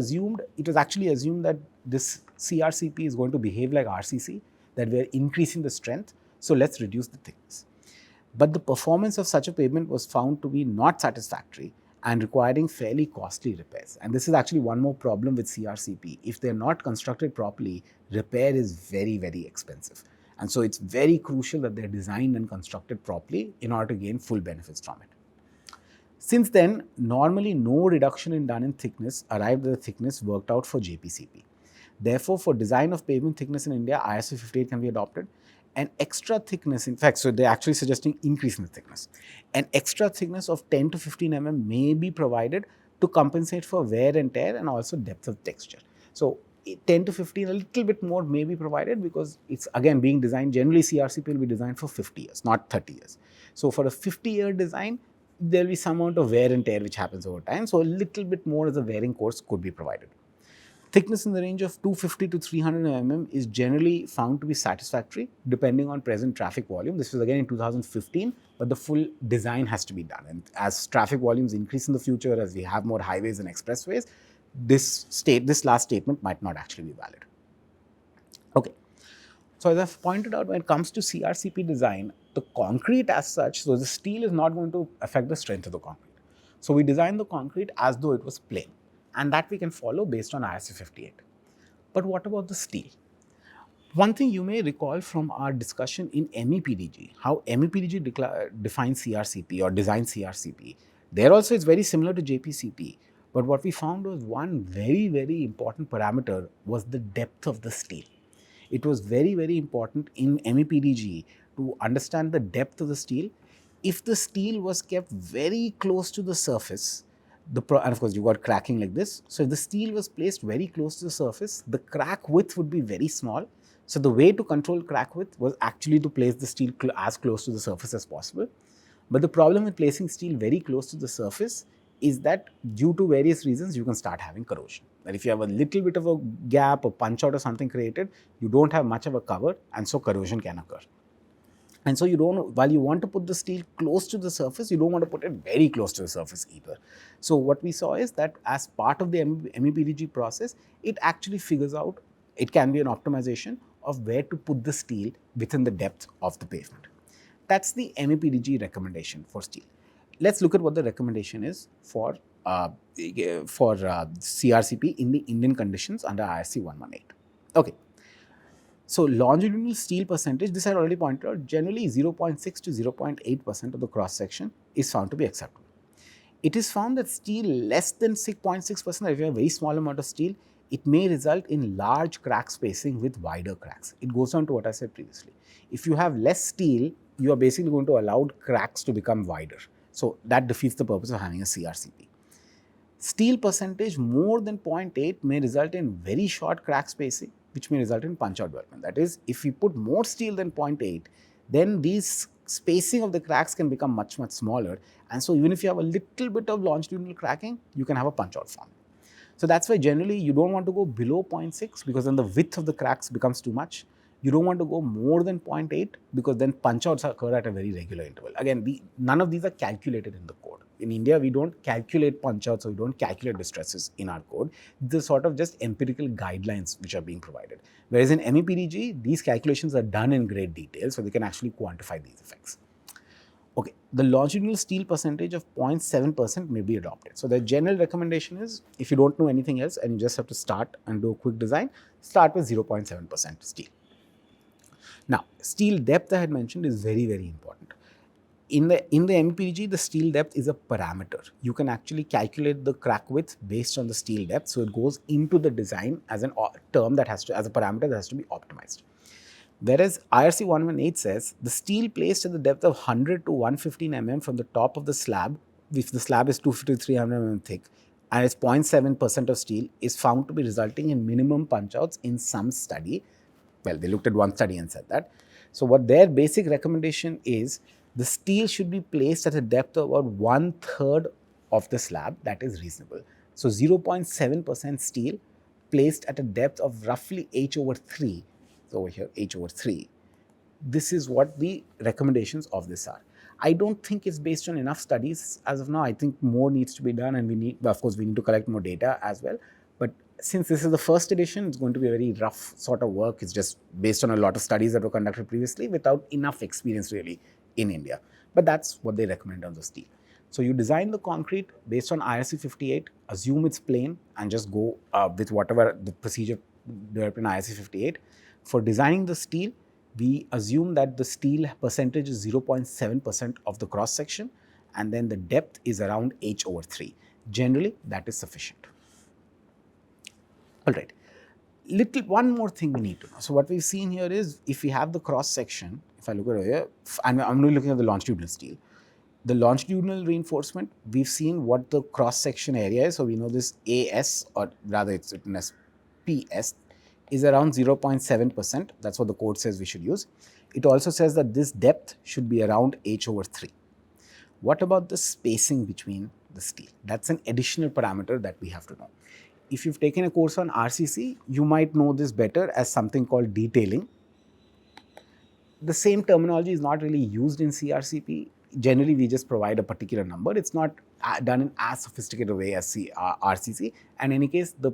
actually assumed that this CRCP is going to behave like RCC, that we are increasing the strength, so let's reduce the thickness. But the performance of such a pavement was found to be not satisfactory and requiring fairly costly repairs. And this is actually one more problem with CRCP. If they're not constructed properly, repair is very, very expensive. And so it's very crucial that they're designed and constructed properly in order to gain full benefits from it. Since then, normally no reduction done in thickness arrived at the thickness worked out for JPCP. Therefore, for design of pavement thickness in India, ISO 58 can be adopted. An extra thickness, in fact, so they're actually suggesting increase in the thickness. An extra thickness of 10 to 15 mm may be provided to compensate for wear and tear and also depth of texture. So 10 to 15, a little bit more may be provided because it's again being designed, generally CRCP will be designed for 50 years, not 30 years. So for a 50-year design, there will be some amount of wear and tear which happens over time. So a little bit more as a wearing course could be provided. Thickness in the range of 250 to 300 mm is generally found to be satisfactory depending on present traffic volume. This was again in 2015, but the full design has to be done. And as traffic volumes increase in the future, as we have more highways and expressways, this last statement might not actually be valid. Okay. So as I've pointed out, when it comes to CRCP design, the concrete as such, so the steel is not going to affect the strength of the concrete. So we design the concrete as though it was plain, and that we can follow based on IRC 58. But what about the steel? One thing you may recall from our discussion in MEPDG, how MEPDG defines CRCP or designs CRCP. There also it's very similar to JPCP, but what we found was one very, very important parameter was the depth of the steel. It was very, very important in MEPDG to understand the depth of the steel. If the steel was kept very close to the surface, and of course you got cracking like this. So if the steel was placed very close to the surface, the crack width would be very small. So the way to control crack width was actually to place the steel as close to the surface as possible. But the problem with placing steel very close to the surface is that due to various reasons, you can start having corrosion. That if you have a little bit of a gap or punch out or something created, you don't have much of a cover, and so corrosion can occur. And so you don't, while you want to put the steel close to the surface, you don't want to put it very close to the surface either. So what we saw is that as part of the MEPDG process, it actually figures out, it can be an optimization of where to put the steel within the depth of the pavement. That's the MEPDG recommendation for steel. Let's look at what the recommendation is for CRCP in the Indian conditions under IRC 118. Okay. So longitudinal steel percentage, this I already pointed out, generally 0.6 to 0.8% of the cross section is found to be acceptable. It is found that steel less than 6.6%, if you have a very small amount of steel, it may result in large crack spacing with wider cracks. It goes on to what I said previously. If you have less steel, you are basically going to allow cracks to become wider. So that defeats the purpose of having a CRCP. Steel percentage more than 0.8 may result in very short crack spacing, which may result in punch-out development. That is, if we put more steel than 0.8, then these spacing of the cracks can become much, much smaller. And so even if you have a little bit of longitudinal cracking, you can have a punch-out form. So that's why generally you don't want to go below 0.6 because then the width of the cracks becomes too much. You don't want to go more than 0.8 because then punch-outs occur at a very regular interval. Again, none of these are calculated in the code. In India, we don't calculate punch-outs or we don't calculate distresses in our code. They're sort of just empirical guidelines which are being provided. Whereas in MEPDG, these calculations are done in great detail, so they can actually quantify these effects. Okay, the longitudinal steel percentage of 0.7% may be adopted. So the general recommendation is, if you don't know anything else and you just have to start and do a quick design, start with 0.7% steel. Now, steel depth I had mentioned is very, very important. In the MEPDG, the steel depth is a parameter. You can actually calculate the crack width based on the steel depth. So it goes into the design as a term that has to, as a parameter that has to be optimized. Whereas IRC 118 says the steel placed at the depth of 100 to 115 mm from the top of the slab, if the slab is 250 to 300 mm thick, and it's 0.7% of steel, is found to be resulting in minimum punch-outs in some study. Well, they looked at one study and said that. So what their basic recommendation is, the steel should be placed at a depth of about 1/3 of the slab. That is reasonable. So 0.7% steel placed at a depth of roughly h/3. So over here, h/3. This is what the recommendations of this are. I don't think it's based on enough studies as of now. I think more needs to be done, and we need, of course, we need to collect more data as well. But since this is the first edition, it's going to be a very rough sort of work. It's just based on a lot of studies that were conducted previously without enough experience really in India. But that's what they recommend in terms of steel. So you design the concrete based on IRC 58, assume it's plain, and just go with whatever the procedure developed in IRC 58. For designing the steel, we assume that the steel percentage is 0.7% of the cross section, and then the depth is around h/3. Generally, that is sufficient. All right. One more thing we need to know. So what we've seen here is, if we have the cross section, if I look at here, I'm only looking at the longitudinal steel. The longitudinal reinforcement, we've seen what the cross section area is. So we know this AS, or rather it's written as PS, is around 0.7%. That's what the code says we should use. It also says that this depth should be around h/3. What about the spacing between the steel? That's an additional parameter that we have to know. If you've taken a course on RCC, you might know this better as something called detailing. The same terminology is not really used in CRCP. Generally, we just provide a particular number. It's not done in as sophisticated a way as RCC. And in any case, the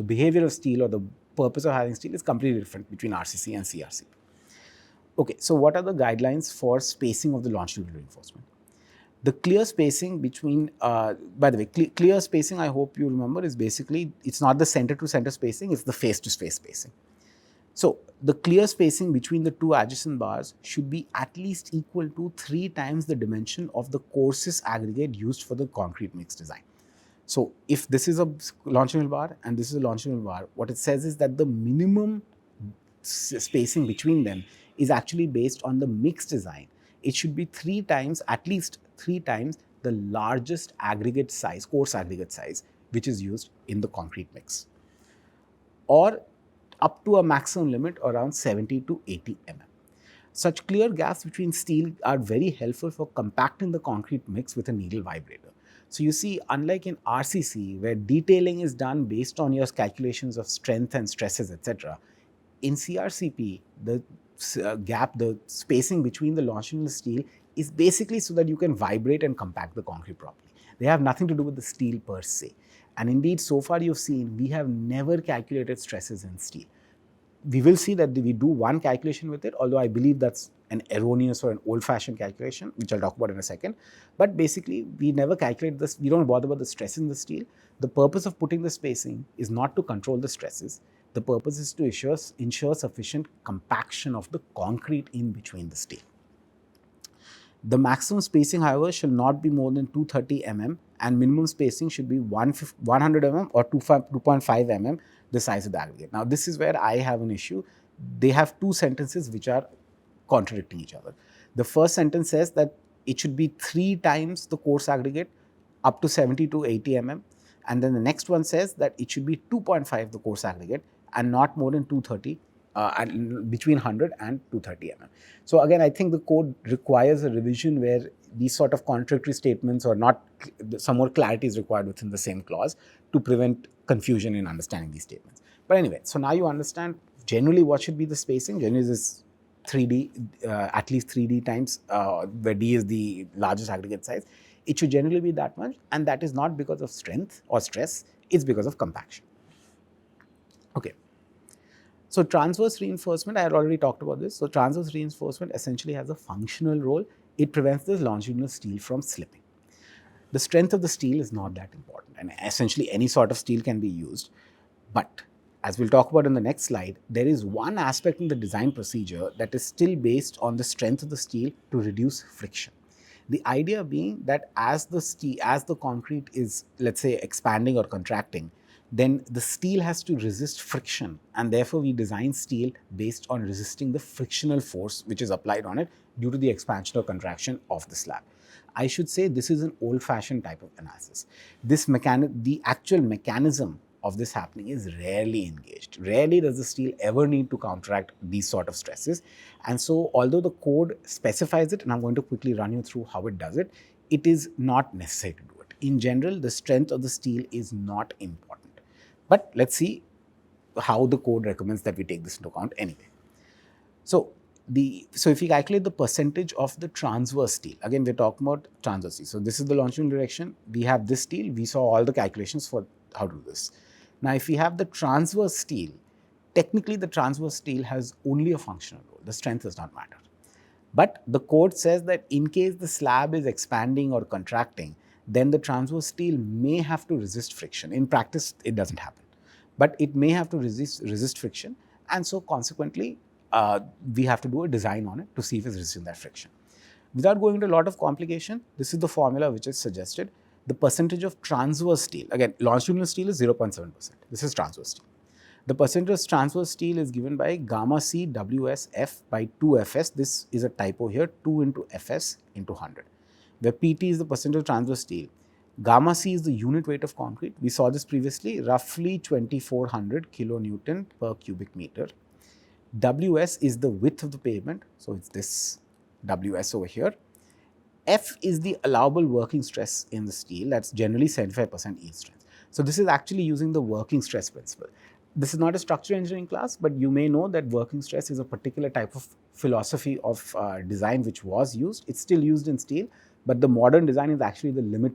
behavior of steel or the purpose of having steel is completely different between RCC and CRCP. Okay, so what are the guidelines for spacing of the longitudinal reinforcement? The clear spacing between, by the way, clear spacing, I hope you remember, is basically, it's not the center to center spacing, it's the face to face spacing. So the clear spacing between the two adjacent bars should be at least equal to 3 times the dimension of the coarsest aggregate used for the concrete mix design. So if this is a longitudinal bar and this is a longitudinal bar, what it says is that the minimum spacing between them is actually based on the mix design. It should be 3 times, at least 3 times the largest aggregate size, coarse aggregate size, which is used in the concrete mix. Or up to a maximum limit around 70 to 80 mm. Such clear gaps between steel are very helpful for compacting the concrete mix with a needle vibrator. So you see, unlike in RCC, where detailing is done based on your calculations of strength and stresses, etc., in CRCP, the gap, the spacing between the longitudinal steel is basically so that you can vibrate and compact the concrete properly. They have nothing to do with the steel per se. And indeed, so far you've seen, we have never calculated stresses in steel. We will see that we do one calculation with it, although I believe that's an erroneous or an old-fashioned calculation, which I'll talk about in a second. But basically, we never calculate this. We don't bother about the stress in the steel. The purpose of putting the spacing is not to control the stresses. The purpose is to ensure sufficient compaction of the concrete in between the steel. The maximum spacing, however, shall not be more than 230 mm, and minimum spacing should be 100 mm or 2.5 mm, the size of the aggregate. Now, this is where I have an issue. They have two sentences which are contradicting each other. The first sentence says that it should be 3 times the coarse aggregate up to 70 to 80 mm, and then the next one says that it should be 2.5 the coarse aggregate and not more than 230 and between 100 and 230 mm. So again, I think the code requires a revision where these sort of contradictory statements or not, some more clarity is required within the same clause to prevent confusion in understanding these statements. But anyway, so now you understand generally what should be the spacing. Generally this 3D, at least 3D times, where D is the largest aggregate size. It should generally be that much, and that is not because of strength or stress, it's because of compaction. Okay. So transverse reinforcement, I had already talked about this. So transverse reinforcement essentially has a functional role. It prevents the longitudinal steel from slipping. The strength of the steel is not that important, and essentially any sort of steel can be used. But as we'll talk about in the next slide, there is one aspect in the design procedure that is still based on the strength of the steel to reduce friction. The idea being that as the concrete is, let's say, expanding or contracting, then the steel has to resist friction, and therefore we design steel based on resisting the frictional force which is applied on it due to the expansion or contraction of the slab. I should say this is an old-fashioned type of analysis. The actual mechanism of this happening is rarely engaged. Rarely does the steel ever need to counteract these sort of stresses. And so although the code specifies it, and I'm going to quickly run you through how it does it, it is not necessary to do it. In general, the strength of the steel is not important. But let's see how the code recommends that we take this into account anyway. So if we calculate the percentage of the transverse steel, again we're talking about transverse steel. So this is the longitudinal direction. We have this steel. We saw all the calculations for how to do this. Now, if we have the transverse steel, technically the transverse steel has only a functional role. The strength does not matter. But the code says that in case the slab is expanding or contracting, then the transverse steel may have to resist friction. In practice, it doesn't happen. But it may have to resist friction, and so consequently, we have to do a design on it to see if it's resisting that friction. Without going into a lot of complication, this is the formula which is suggested. The percentage of transverse steel, again, longitudinal steel is 0.7%. This is transverse steel. The percentage of transverse steel is given by gamma C WSF by 2Fs. This is a typo here, 2 into Fs into 100. Where PT is the percentage of transverse steel. Gamma C is the unit weight of concrete. We saw this previously, roughly 2400 kilonewton per cubic meter. WS is the width of the pavement, so it's this WS over here. F is the allowable working stress in the steel, that's generally 75% yield strength. So this is actually using the working stress principle. This is not a structural engineering class, but you may know that working stress is a particular type of philosophy of design which was used. It's still used in steel, but the modern design is actually the limit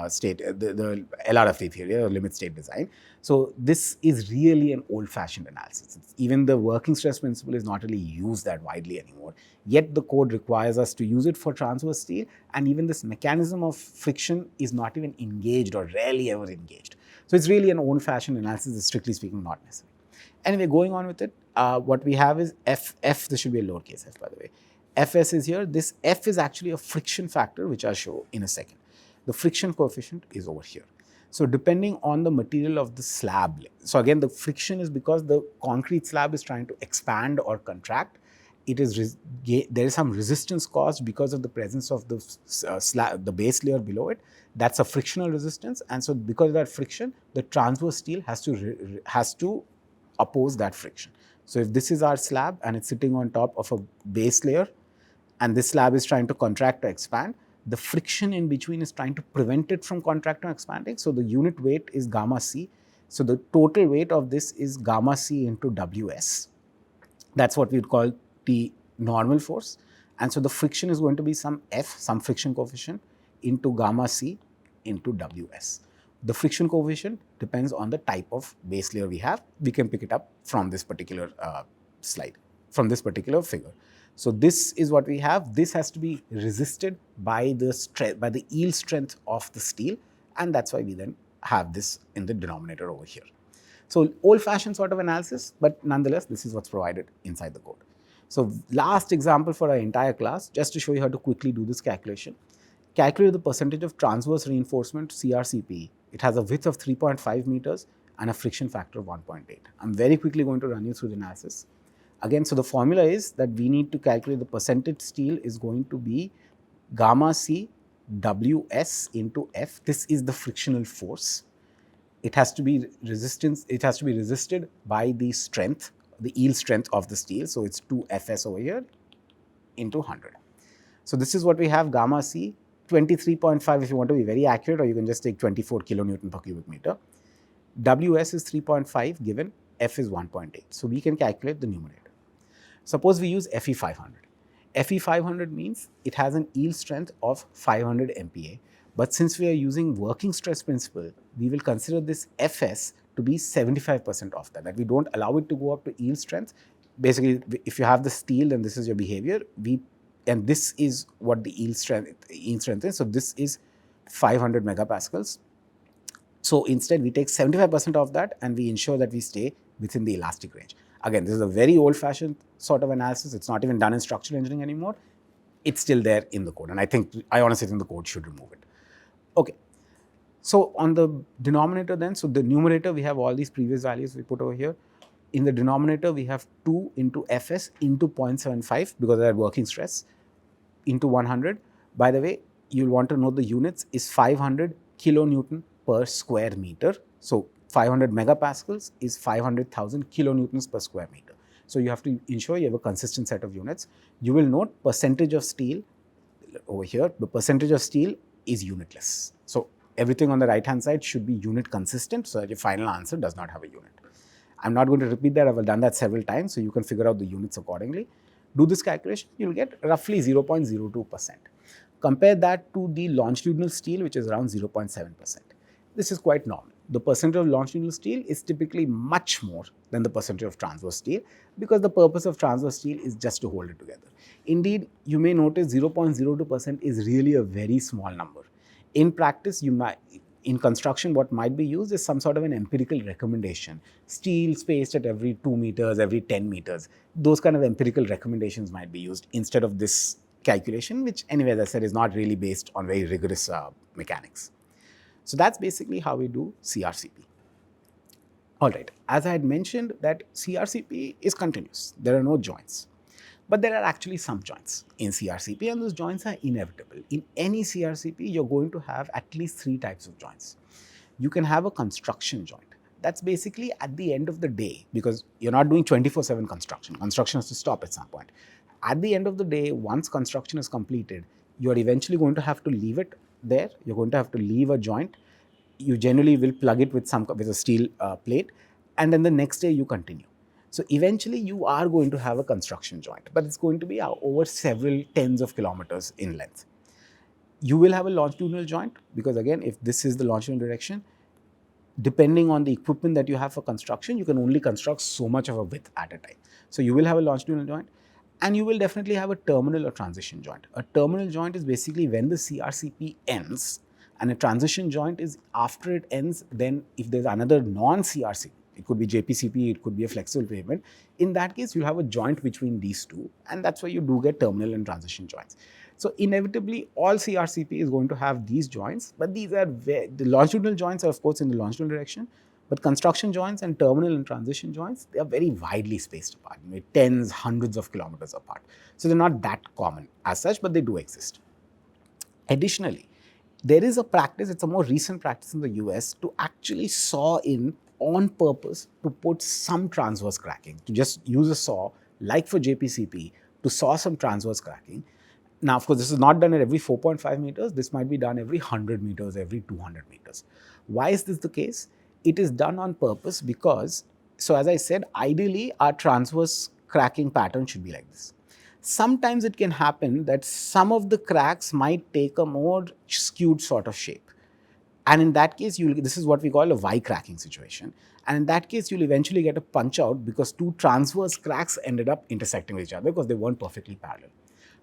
state, the LRFD theory, or limit state design. So this is really an old-fashioned analysis. Even the working stress principle is not really used that widely anymore. Yet the code requires us to use it for transverse steel, and even this mechanism of friction is not even engaged or rarely ever engaged. So it's really an old-fashioned analysis, is strictly speaking not necessary. Anyway, going on with it, what we have is F. This should be a lowercase f, by the way. Fs is here. This F is actually a friction factor, which I'll show in a second. The friction coefficient is over here. So depending on the material of the slab, so again the friction is because the concrete slab is trying to expand or contract. It is there is some resistance caused because of the presence of the slab, the base layer below it. That's a frictional resistance, and so because of that friction, the transverse steel has to oppose that friction. So if this is our slab and it's sitting on top of a base layer, and this slab is trying to contract or expand, the friction in between is trying to prevent it from contracting or expanding. So the unit weight is gamma C. So the total weight of this is gamma C into Ws. That's what we would call the normal force. And so the friction is going to be some F, some friction coefficient, into gamma C into Ws. The friction coefficient depends on the type of base layer we have. We can pick it up from this particular slide, from this particular figure. So this is what we have. This has to be resisted by the yield strength of the steel, and that's why we then have this in the denominator over here. So old-fashioned sort of analysis, but nonetheless, this is what's provided inside the code. So last example for our entire class, just to show you how to quickly do this calculation. Calculate the percentage of transverse reinforcement CRCP. It has a width of 3.5 meters and a friction factor of 1.8. I'm very quickly going to run you through the analysis. Again, so the formula is that we need to calculate the percentage steel is going to be gamma C Ws into F. This is the frictional force. It has to be resisted by the strength, the yield strength of the steel. So it's 2 Fs over here into 100. So this is what we have, gamma C, 23.5 if you want to be very accurate, or you can just take 24 kilonewton per cubic meter. Ws is 3.5 given, F is 1.8. So we can calculate the numerator. Suppose we use Fe 500. Fe 500 means it has an yield strength of 500 MPa. But since we are using working stress principle, we will consider this Fs to be 75% of that we don't allow it to go up to yield strength. Basically, if you have the steel, then this is your behavior. And this is what the yield strength is. So this is 500 megapascals. So instead, we take 75% of that and we ensure that we stay within the elastic range. Again, this is a very old-fashioned sort of analysis. It's not even done in structural engineering anymore. It's still there in the code. And I honestly think the code should remove it. Okay. So on the denominator then, so the numerator, we have all these previous values we put over here. In the denominator, we have 2 into Fs into 0.75 because they are working stress into 100. By the way, you'll want to know the units is 500 kilonewton per square meter. So 500 megapascals is 500,000 kilonewtons per square meter. So you have to ensure you have a consistent set of units. You will note percentage of steel over here. The percentage of steel is unitless. So everything on the right hand side should be unit consistent so that your final answer does not have a unit. I'm not going to repeat that. I've done that several times, so you can figure out the units accordingly. Do this calculation, you'll get roughly 0.02%. Compare that to the longitudinal steel, which is around 0.7%. This is quite normal. The percentage of longitudinal steel is typically much more than the percentage of transverse steel because the purpose of transverse steel is just to hold it together. Indeed, you may notice 0.02% is really a very small number. In practice, in construction, what might be used is some sort of an empirical recommendation. Steel spaced at every 2 meters, every 10 meters. Those kind of empirical recommendations might be used instead of this calculation, which anyway, as I said, is not really based on very rigorous mechanics. So that's basically how we do CRCP. All right, as I had mentioned that CRCP is continuous. There are no joints. But there are actually some joints in CRCP, and those joints are inevitable. In any CRCP, you're going to have at least 3 types of joints. You can have a construction joint. That's basically at the end of the day, because you're not doing 24/7 construction. Construction has to stop at some point. At the end of the day, once construction is completed, you're eventually going to have to leave it there. You're going to have to leave a joint. You generally will plug it with a steel plate, and then the next day you continue. So eventually you are going to have a construction joint, but it's going to be over several tens of kilometers in length. You will have a longitudinal joint because again, if this is the longitudinal direction, depending on the equipment that you have for construction, you can only construct so much of a width at a time. So you will have a longitudinal joint, and you will definitely have a terminal or transition joint. A terminal joint is basically when the CRCP ends, and a transition joint is after it ends, then if there's another non-CRCP, it could be JPCP, it could be a flexible pavement. In that case, you have a joint between these two, and that's why you do get terminal and transition joints. So inevitably, all CRCP is going to have these joints, but these are the longitudinal joints are of course in the longitudinal direction, but construction joints and terminal and transition joints, they are very widely spaced apart, tens, hundreds of kilometers apart. So they're not that common as such, but they do exist. Additionally, there is a practice, it's a more recent practice in the US to actually saw in on purpose to put some transverse cracking, to just use a saw, like for JPCP, to saw some transverse cracking. Now, of course, this is not done at every 4.5 meters. This might be done every 100 meters, every 200 meters. Why is this the case? It is done on purpose because, so as I said, ideally our transverse cracking pattern should be like this. Sometimes it can happen that some of the cracks might take a more skewed sort of shape. And in that case, this is what we call a Y cracking situation. And in that case, you'll eventually get a punch out because two transverse cracks ended up intersecting with each other because they weren't perfectly parallel.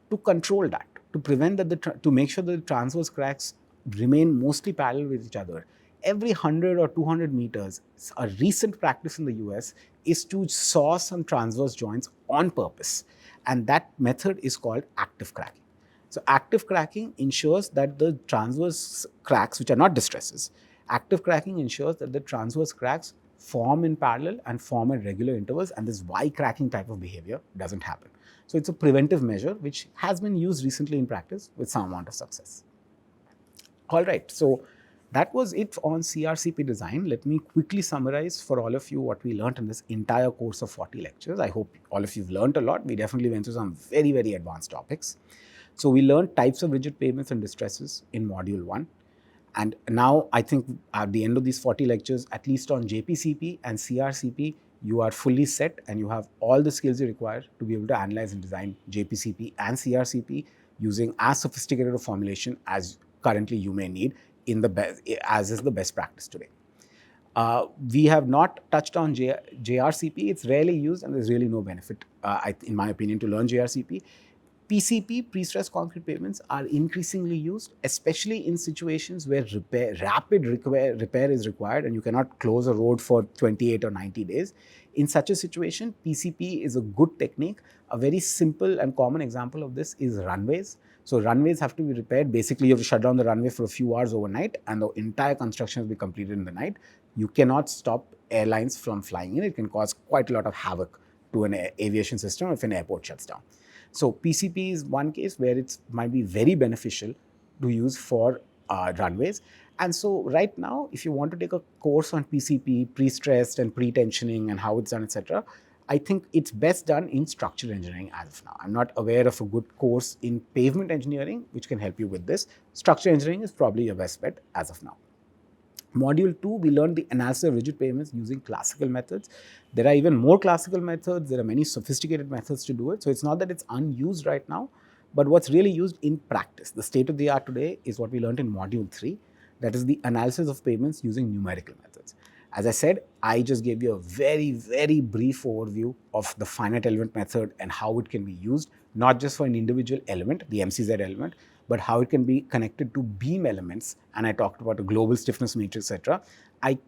To control that, to prevent that, to make sure that the transverse cracks remain mostly parallel with each other, every 100 or 200 meters, a recent practice in the US is to saw some transverse joints on purpose. And that method is called active cracking. So active cracking ensures that the transverse cracks, which are not distresses, active cracking ensures that the transverse cracks form in parallel and form at regular intervals, and this Y cracking type of behavior doesn't happen. So it's a preventive measure which has been used recently in practice with some amount of success. All right, so that was it on CRCP design. Let me quickly summarize for all of you what we learned in this entire course of 40 lectures. I hope all of you've learned a lot. We definitely went through some very, very advanced topics. So we learned types of rigid pavements and distresses in module 1. And now I think at the end of these 40 lectures, at least on JPCP and CRCP, you are fully set and you have all the skills you require to be able to analyze and design JPCP and CRCP using as sophisticated a formulation as currently you may need as is the best practice today. We have not touched on JRCP. It's rarely used and there's really no benefit, in my opinion, to learn JRCP. PCP, pre-stressed concrete pavements, are increasingly used, especially in situations where rapid repair is required and you cannot close a road for 28 or 90 days. In such a situation, PCP is a good technique. A very simple and common example of this is runways. So runways have to be repaired. Basically, you have to shut down the runway for a few hours overnight and the entire construction will be completed in the night. You cannot stop airlines from flying in. It can cause quite a lot of havoc to an aviation system if an airport shuts down. So PCP is one case where it might be very beneficial to use for runways. And so right now, if you want to take a course on PCP, pre-stressed and pre-tensioning and how it's done, etc., I think it's best done in structural engineering as of now. I'm not aware of a good course in pavement engineering which can help you with this. Structural engineering is probably your best bet as of now. Module 2, we learned the analysis of rigid pavements using classical methods. There are even more classical methods. There are many sophisticated methods to do it. So it's not that it's unused right now, but what's really used in practice, the state of the art today, is what we learned in module 3. That is the analysis of pavements using numerical methods. As I said, I just gave you a very, very brief overview of the finite element method and how it can be used, not just for an individual element, the MCZ element, but how it can be connected to beam elements. And I talked about a global stiffness matrix, etc.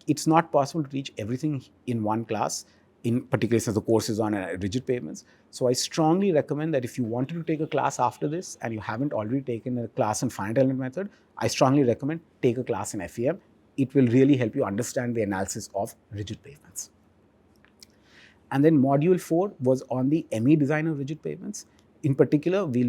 It's not possible to teach everything in one class, in particular since the course is on rigid pavements. So I strongly recommend that if you wanted to take a class after this and you haven't already taken a class in finite element method, I strongly recommend take a class in FEM. It will really help you understand the analysis of rigid pavements. And then module 4 was on the ME design of rigid pavements. In particular, we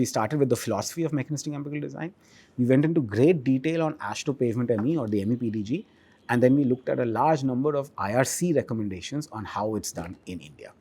started with the philosophy of mechanistic empirical design. We went into great detail on AASHTO pavement ME or the MEPDG, and then we looked at a large number of IRC recommendations on how it's done in India.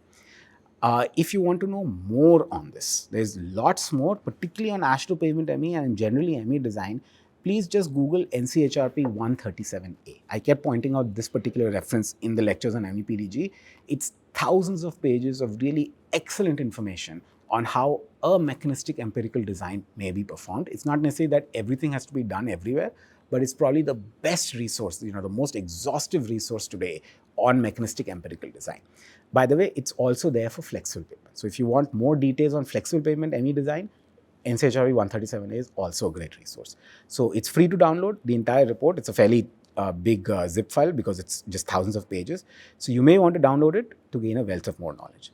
If you want to know more on this, there's lots more, particularly on AASHTO pavement ME and generally ME design. Please just Google NCHRP 137A. I kept pointing out this particular reference in the lectures on MEPDG. It's thousands of pages of really excellent information on how a mechanistic empirical design may be performed. It's not necessarily that everything has to be done everywhere, but it's probably the best resource, the most exhaustive resource today on mechanistic empirical design. By the way, it's also there for flexible pavement. So if you want more details on flexible pavement ME design, NCHRP 137A is also a great resource. So it's free to download the entire report. It's a fairly big zip file because it's just thousands of pages. So you may want to download it to gain a wealth of more knowledge.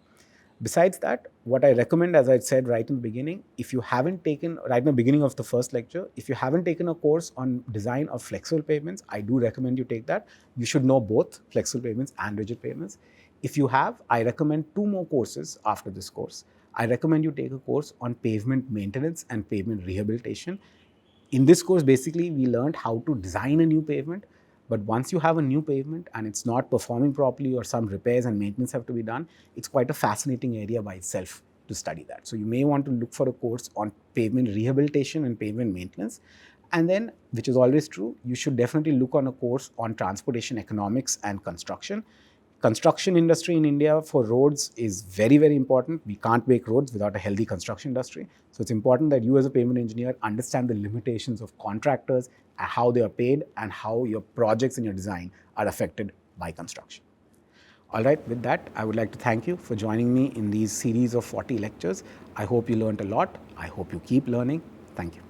Besides that, what I recommend, as I said right in the beginning, if you haven't taken, right in the beginning of the first lecture, if you haven't taken a course on design of flexible pavements, I do recommend you take that. You should know both flexible pavements and rigid pavements. If you have, I recommend 2 more courses after this course. I recommend you take a course on pavement maintenance and pavement rehabilitation. In this course, basically, we learned how to design a new pavement, But once you have a new pavement and it's not performing properly or some repairs and maintenance have to be done, it's quite a fascinating area by itself to study that. So you may want to look for a course on pavement rehabilitation and pavement maintenance. And then, which is always true, you should definitely look on a course on transportation economics and construction. Construction industry in India for roads is very, very important. We can't make roads without a healthy construction industry. So it's important that you as a pavement engineer understand the limitations of contractors, how they are paid, and how your projects and your design are affected by construction. All right, with that, I would like to thank you for joining me in these series of 40 lectures. I hope you learned a lot. I hope you keep learning. Thank you.